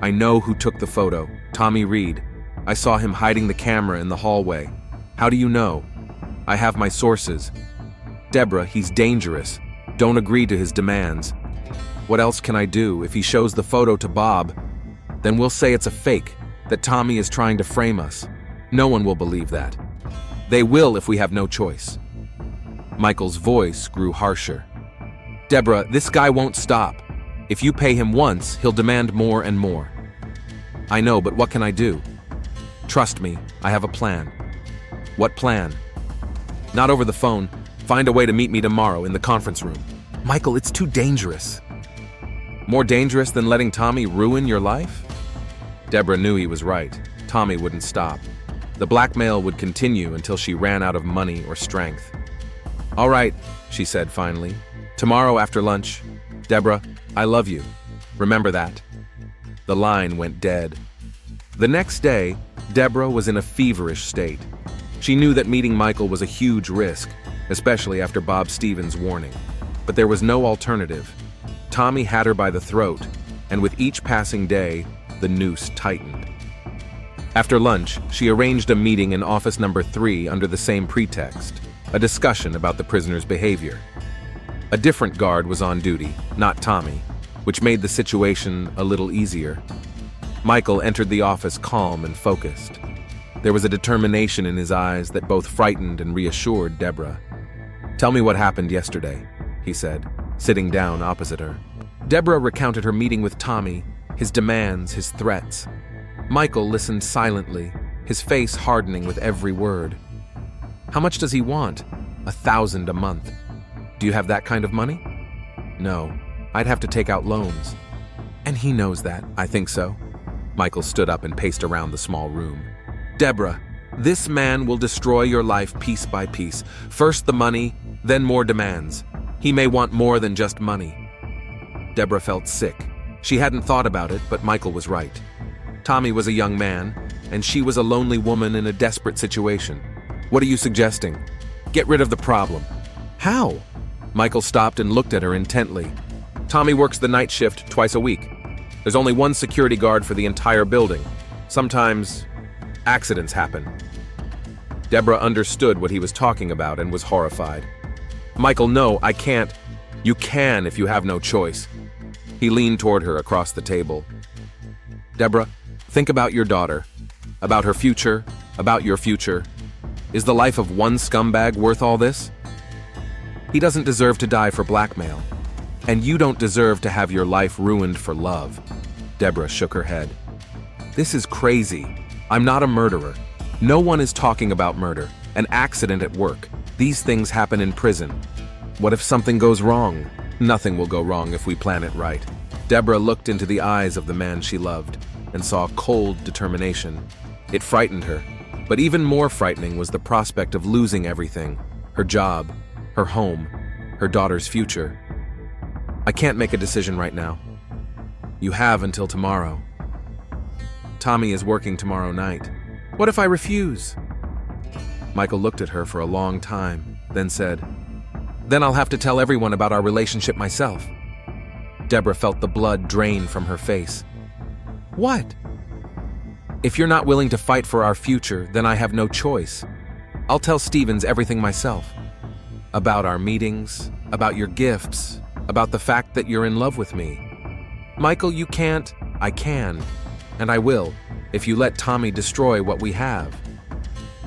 I know who took the photo, Tommy Reed. I saw him hiding the camera in the hallway. How do you know? I have my sources. Deborah, he's dangerous. Don't agree to his demands. What else can I do? If he shows the photo to Bob, then we'll say it's a fake, that Tommy is trying to frame us. No one will believe that. They will if we have no choice. Michael's voice grew harsher. Deborah, this guy won't stop. If you pay him once, he'll demand more and more. I know, but what can I do? Trust me, I have a plan. What plan? Not over the phone. Find a way to meet me tomorrow in the conference room. Michael, it's too dangerous. More dangerous than letting Tommy ruin your life? Deborah knew he was right. Tommy wouldn't stop. The blackmail would continue until she ran out of money or strength. All right, she said finally. Tomorrow after lunch. Deborah, I love you. Remember that. The line went dead. The next day, Deborah was in a feverish state. She knew that meeting Michael was a huge risk, especially after Bob Stevens' warning. But there was no alternative. Tommy had her by the throat, and with each passing day, the noose tightened. After lunch, she arranged a meeting in office number 3 under the same pretext, a discussion about the prisoner's behavior. A different guard was on duty, not Tommy, which made the situation a little easier. Michael entered the office calm and focused. There was a determination in his eyes that both frightened and reassured Deborah. Tell me what happened yesterday, he said, sitting down opposite her. Deborah recounted her meeting with Tommy, his demands, his threats. Michael listened silently, his face hardening with every word. How much does he want? $1,000 a month. Do you have that kind of money? No, I'd have to take out loans. And he knows that, I think so. Michael stood up and paced around the small room. Deborah, this man will destroy your life piece by piece. First the money, then more demands. He may want more than just money. Deborah felt sick. She hadn't thought about it, but Michael was right. Tommy was a young man. and she was a lonely woman in a desperate situation. What are you suggesting? Get rid of the problem. How? Michael stopped and looked at her intently. Tommy works the night shift twice a week. There's only one security guard for the entire building. Sometimes accidents happen. Deborah understood what he was talking about and was horrified. Michael, no, I can't. You can if you have no choice. He leaned toward her across the table. Deborah, think about your daughter, about her future, about your future. Is the life of one scumbag worth all this? He doesn't deserve to die for blackmail, and you don't deserve to have your life ruined for love. Deborah shook her head. This is crazy. I'm not a murderer. No one is talking about murder, an accident at work. These things happen in prison. What if something goes wrong? Nothing will go wrong if we plan it right. Deborah looked into the eyes of the man she loved and saw cold determination. It frightened her, but even more frightening was the prospect of losing everything: her job, her home, her daughter's future. I can't make a decision right now. You have until tomorrow. Tommy is working tomorrow night. What if I refuse? Michael looked at her for a long time, then said, Then I'll have to tell everyone about our relationship myself. Deborah felt the blood drain from her face. What? If you're not willing to fight for our future, then I have no choice. I'll tell Stevens everything myself. About our meetings, about your gifts, about the fact that you're in love with me. Michael, you can't. I can. And I will, if you let Tommy destroy what we have.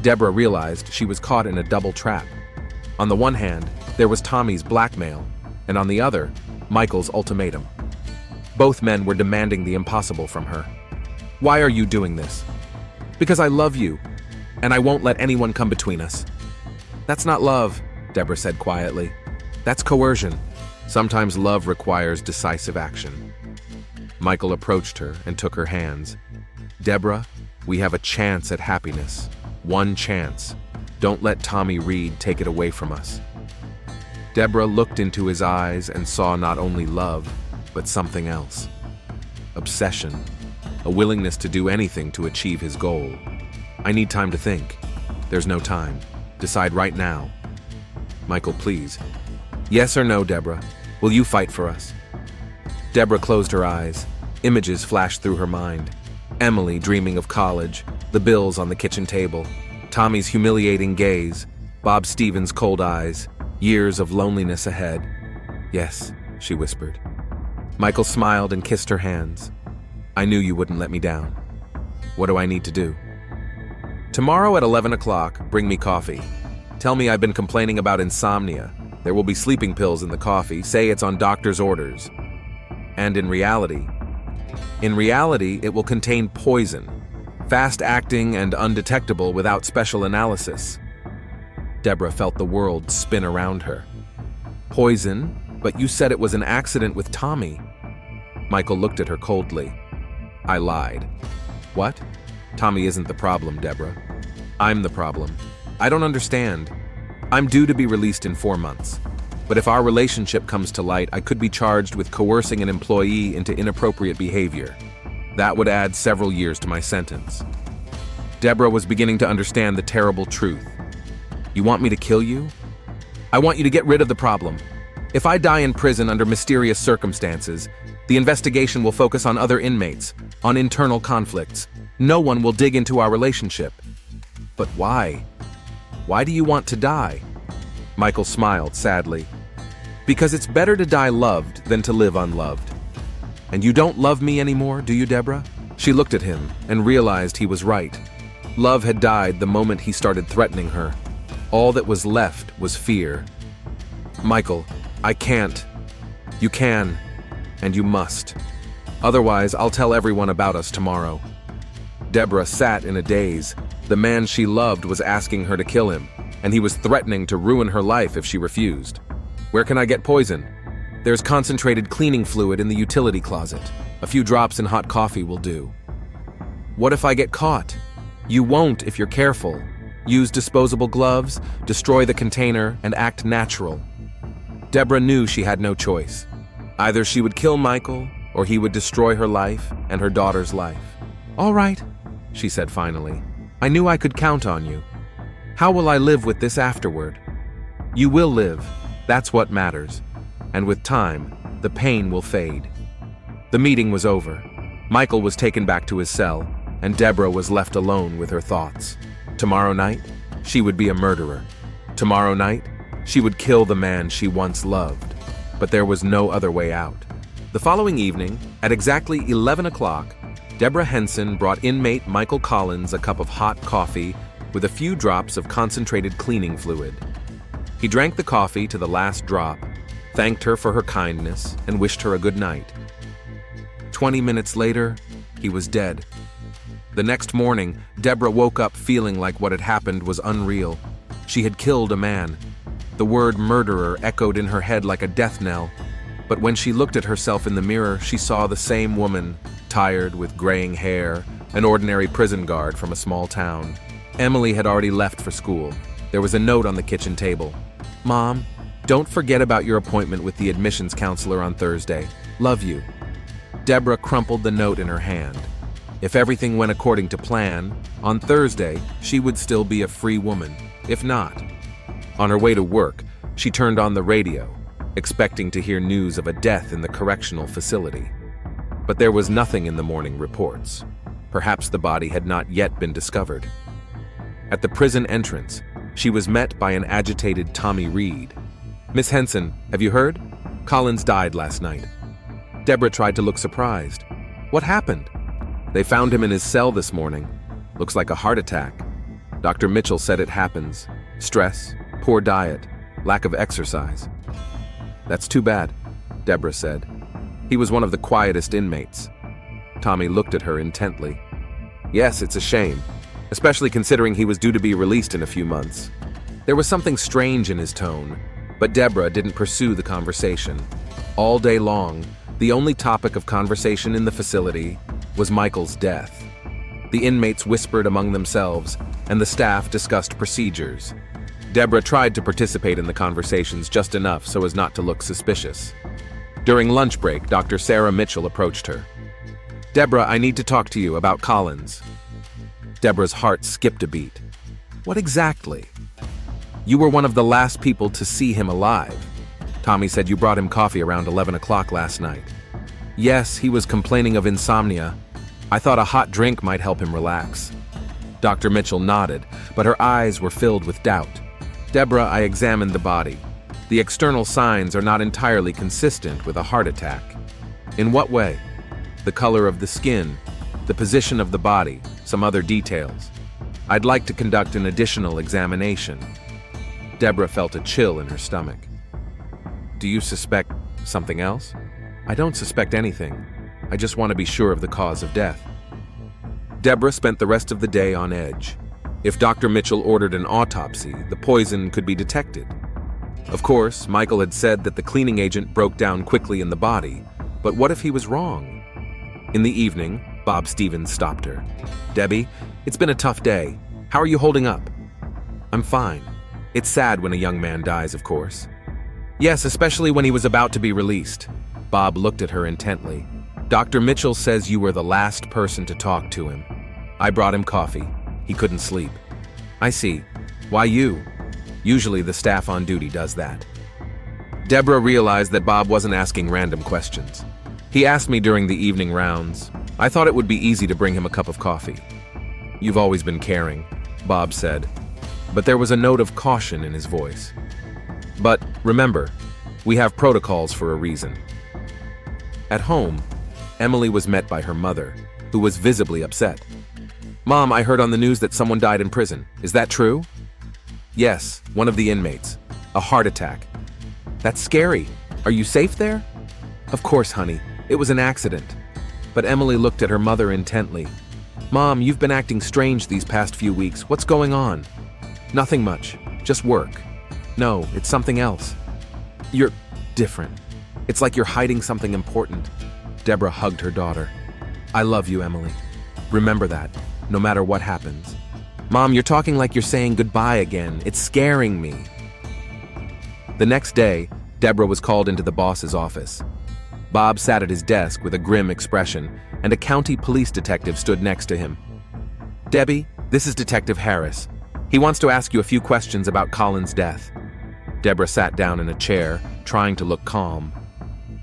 Deborah realized she was caught in a double trap. On the one hand, there was Tommy's blackmail, and on the other, Michael's ultimatum. Both men were demanding the impossible from her. Why are you doing this? Because I love you, and I won't let anyone come between us. That's not love, Deborah said quietly. That's coercion. Sometimes love requires decisive action. Michael approached her and took her hands. Deborah, we have a chance at happiness. One chance. Don't let Tommy Reed take it away from us. Deborah looked into his eyes and saw not only love, but something else. Obsession. A willingness to do anything to achieve his goal. I need time to think. There's no time. Decide right now. Michael, please. Yes or no, Deborah? Will you fight for us? Deborah closed her eyes. Images flashed through her mind. Emily dreaming of college, the bills on the kitchen table, Tommy's humiliating gaze, Bob Stevens' cold eyes, years of loneliness ahead. Yes, she whispered. Michael smiled and kissed her hands. I knew you wouldn't let me down. What do I need to do? Tomorrow at 11 o'clock, bring me coffee. Tell me I've been complaining about insomnia. There will be sleeping pills in the coffee. Say it's on doctor's orders. And in reality, it will contain poison, fast-acting and undetectable without special analysis. Deborah felt the world spin around her. Poison? But you said it was an accident with Tommy. Michael looked at her coldly. I lied. What? Tommy isn't the problem, Deborah. I'm the problem. I don't understand. I'm due to be released in 4 months. But if our relationship comes to light, I could be charged with coercing an employee into inappropriate behavior. That would add several years to my sentence. Deborah was beginning to understand the terrible truth. You want me to kill you? I want you to get rid of the problem. If I die in prison under mysterious circumstances, the investigation will focus on other inmates, on internal conflicts. No one will dig into our relationship. But why? Why do you want to die? Michael smiled sadly. Because it's better to die loved than to live unloved. And you don't love me anymore, do you, Deborah? She looked at him and realized he was right. Love had died the moment he started threatening her. All that was left was fear. Michael, I can't. You can, and you must. Otherwise, I'll tell everyone about us tomorrow. Deborah sat in a daze. The man she loved was asking her to kill him, and he was threatening to ruin her life if she refused. Where can I get poison? There's concentrated cleaning fluid in the utility closet. A few drops in hot coffee will do. What if I get caught? You won't if you're careful. Use disposable gloves, destroy the container, and act natural. Deborah knew she had no choice. Either she would kill Michael, or he would destroy her life and her daughter's life. All right, she said finally. "I knew I could count on you. How will I live with this afterward?" "You will live. That's what matters. And with time, the pain will fade." The meeting was over. Michael was taken back to his cell, and Deborah was left alone with her thoughts. Tomorrow night, she would be a murderer. Tomorrow night, she would kill the man she once loved. But there was no other way out. The following evening, at exactly 11 o'clock, Deborah Henson brought inmate Michael Collins a cup of hot coffee with a few drops of concentrated cleaning fluid. He drank the coffee to the last drop, thanked her for her kindness, and wished her a good night. 20 minutes later, he was dead. The next morning, Deborah woke up feeling like what had happened was unreal. She had killed a man. The word murderer echoed in her head like a death knell. But when she looked at herself in the mirror, she saw the same woman, tired, with graying hair, an ordinary prison guard from a small town. Emily had already left for school. There was a note on the kitchen table. "Mom, don't forget about your appointment with the admissions counselor on Thursday. Love you." Deborah crumpled the note in her hand. If everything went according to plan, on Thursday, she would still be a free woman. If not, on her way to work, she turned on the radio, expecting to hear news of a death in the correctional facility. But there was nothing in the morning reports. Perhaps the body had not yet been discovered. At the prison entrance, she was met by an agitated Tommy Reed. "Miss Henson, have you heard? Collins died last night." Deborah tried to look surprised. "What happened?" "They found him in his cell this morning. Looks like a heart attack. Dr. Mitchell said it happens. Stress, poor diet, lack of exercise." "That's too bad," Deborah said. "He was one of the quietest inmates." Tommy looked at her intently. "Yes, it's a shame, especially considering he was due to be released in a few months." There was something strange in his tone, but Deborah didn't pursue the conversation. All day long, the only topic of conversation in the facility was Michael's death. The inmates whispered among themselves, and the staff discussed procedures. Deborah tried to participate in the conversations just enough so as not to look suspicious. During lunch break, Dr. Sarah Mitchell approached her. "Deborah, I need to talk to you about Collins." Deborah's heart skipped a beat. "What exactly?" "You were one of the last people to see him alive. Tommy said you brought him coffee around 11 o'clock last night." "Yes, he was complaining of insomnia. I thought a hot drink might help him relax." Dr. Mitchell nodded, but her eyes were filled with doubt. "Deborah, I examined the body. The external signs are not entirely consistent with a heart attack." "In what way?" "The color of the skin, the position of the body, some other details. I'd like to conduct an additional examination." Deborah felt a chill in her stomach. "Do you suspect something else?" "I don't suspect anything. I just want to be sure of the cause of death." Deborah spent the rest of the day on edge. If Dr. Mitchell ordered an autopsy, the poison could be detected. Of course, Michael had said that the cleaning agent broke down quickly in the body, but what if he was wrong? In the evening, Bob Stevens stopped her. "Debbie, it's been a tough day. How are you holding up?" "I'm fine. It's sad when a young man dies, of course." "Yes, especially when he was about to be released." Bob looked at her intently. "Dr. Mitchell says you were the last person to talk to him. I brought him coffee. He couldn't sleep." "I see. Why you?" "Usually the staff on duty does that." Deborah realized that Bob wasn't asking random questions. "He asked me during the evening rounds. I thought it would be easy to bring him a cup of coffee." "You've always been caring," Bob said, but there was a note of caution in his voice. "But remember, we have protocols for a reason." At home, Emily was met by her mother, who was visibly upset. "Mom, I heard on the news that someone died in prison. Is that true?" "Yes, one of the inmates. A heart attack." "That's scary. Are you safe there?" "Of course, honey. It was an accident." But Emily looked at her mother intently. "Mom, you've been acting strange these past few weeks. What's going on?" "Nothing much. Just work." "No, it's something else. You're different. It's like you're hiding something important." Deborah hugged her daughter. "I love you, Emily. Remember that, no matter what happens." "Mom, you're talking like you're saying goodbye again. It's scaring me." The next day, Deborah was called into the boss's office. Bob sat at his desk with a grim expression, and a county police detective stood next to him. Debbie, this is Detective Harris. He wants to ask you a few questions about Colin's death. Deborah sat down in a chair, trying to look calm.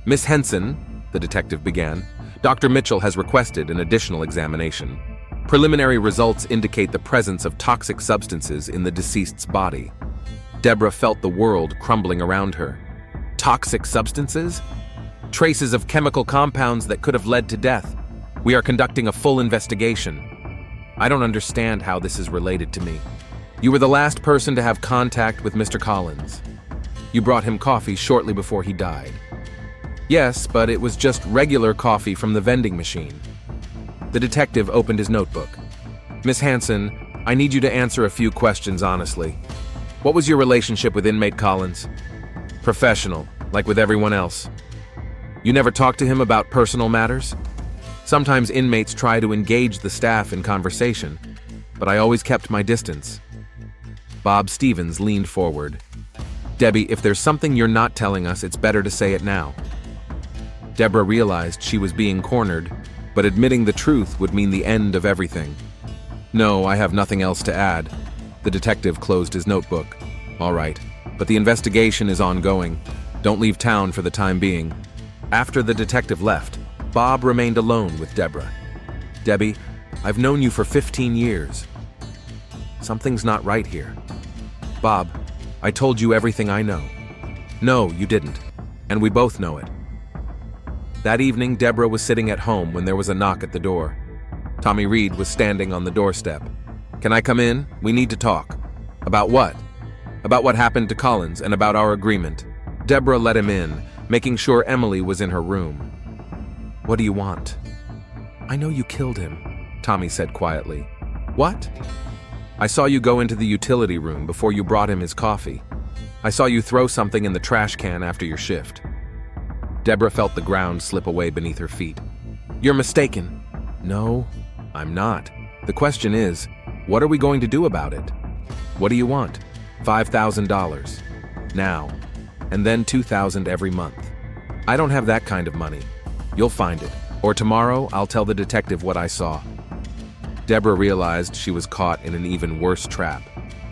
Miss Henson, the detective began, Dr. Mitchell has requested an additional examination. Preliminary results indicate the presence of toxic substances in the deceased's body. Deborah felt the world crumbling around her. Toxic substances? Traces of chemical compounds that could have led to death. We are conducting a full investigation. I don't understand how this is related to me. You were the last person to have contact with Mr. Collins. You brought him coffee shortly before he died. Yes, but it was just regular coffee from the vending machine. The detective opened his notebook. Miss Hanson, I need you to answer a few questions honestly. What was your relationship with inmate Collins? Professional, like with everyone else. You never talked to him about personal matters? Sometimes inmates try to engage the staff in conversation, but I always kept my distance. Bob Stevens leaned forward. Debbie, if there's something you're not telling us, it's better to say it now. Deborah realized she was being cornered, but admitting the truth would mean the end of everything. No, I have nothing else to add. The detective closed his notebook. All right, but the investigation is ongoing. Don't leave town for the time being. After the detective left, Bob remained alone with Deborah. Debbie, I've known you for 15 years. Something's not right here. Bob, I told you everything I know. No, you didn't, and we both know it. That evening, Deborah was sitting at home when there was a knock at the door. Tommy Reed was standing on the doorstep. Can I come in? We need to talk. About what? About what happened to Collins and about our agreement. Deborah let him in, making sure Emily was in her room. What do you want? I know you killed him, Tommy said quietly. What? I saw you go into the utility room before you brought him his coffee. I saw you throw something in the trash can after your shift. Deborah felt the ground slip away beneath her feet. You're mistaken. No, I'm not. The question is, what are we going to do about it? What do you want? $5,000. Now. And then $2,000 every month. I don't have that kind of money. You'll find it. Or tomorrow, I'll tell the detective what I saw. Deborah realized she was caught in an even worse trap,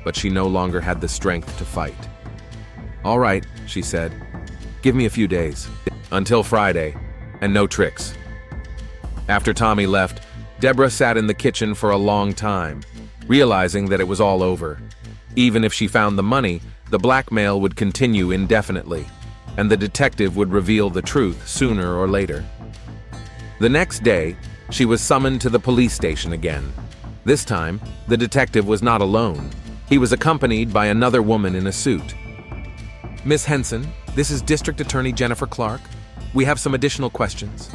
but she no longer had the strength to fight. All right, she said. Give me a few days. Until Friday, and no tricks. After Tommy left, Deborah sat in the kitchen for a long time, realizing that it was all over. Even if she found the money, the blackmail would continue indefinitely, and the detective would reveal the truth sooner or later. The next day, she was summoned to the police station again. This time, the detective was not alone. He was accompanied by another woman in a suit. Miss Henson, this is District Attorney Jennifer Clark. We have some additional questions.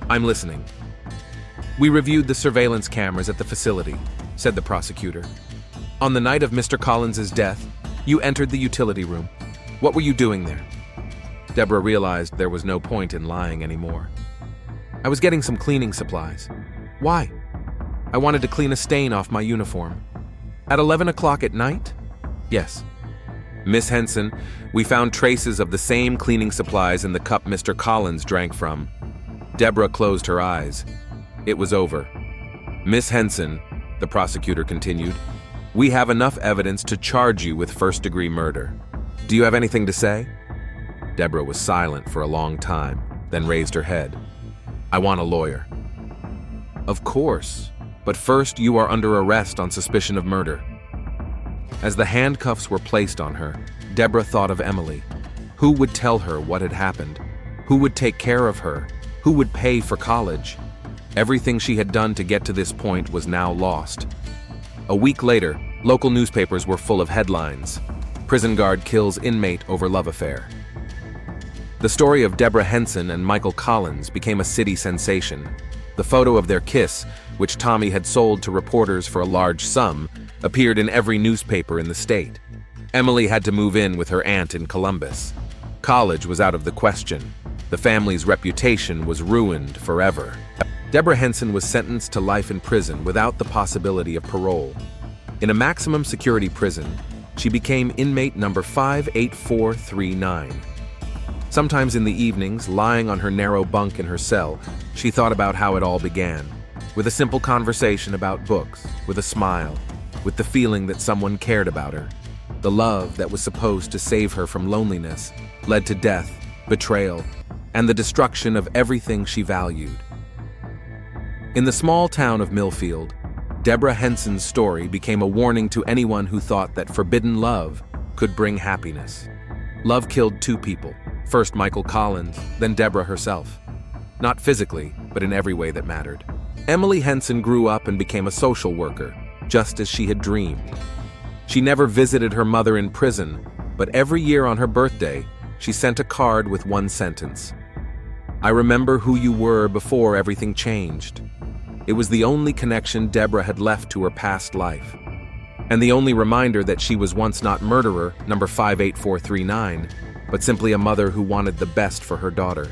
I'm listening. We reviewed the surveillance cameras at the facility, said the prosecutor. On the night of Mr. Collins's death, you entered the utility room. What were you doing there? Deborah realized there was no point in lying anymore. I was getting some cleaning supplies. Why? I wanted to clean a stain off my uniform. At 11 o'clock at night? Yes. Miss Henson, we found traces of the same cleaning supplies in the cup Mr. Collins drank from. Deborah closed her eyes. It was over. Miss Henson, the prosecutor continued, we have enough evidence to charge you with first-degree murder. Do you have anything to say? Deborah was silent for a long time, then raised her head. I want a lawyer. Of course, but first you are under arrest on suspicion of murder. As the handcuffs were placed on her, Deborah thought of Emily. Who would tell her what had happened? Who would take care of her? Who would pay for college? Everything she had done to get to this point was now lost. A week later, local newspapers were full of headlines. Prison guard kills inmate over love affair. The story of Deborah Henson and Michael Collins became a city sensation. The photo of their kiss, which Tommy had sold to reporters for a large sum, appeared in every newspaper in the state. Emily had to move in with her aunt in Columbus. College was out of the question. The family's reputation was ruined forever. Deborah Henson was sentenced to life in prison without the possibility of parole. In a maximum security prison, she became inmate number 58439. Sometimes in the evenings, lying on her narrow bunk in her cell, she thought about how it all began. with a simple conversation about books, with a smile, with the feeling that someone cared about her. The love that was supposed to save her from loneliness led to death, betrayal, and the destruction of everything she valued. In the small town of Millfield, Deborah Henson's story became a warning to anyone who thought that forbidden love could bring happiness. Love killed two people, first Michael Collins, then Deborah herself. Not physically, but in every way that mattered. Emily Henson grew up and became a social worker, just as she had dreamed. She never visited her mother in prison, but every year on her birthday, she sent a card with one sentence. "I remember who you were before everything changed." It was the only connection Deborah had left to her past life, and the only reminder that she was once not murderer number 58439, but simply a mother who wanted the best for her daughter.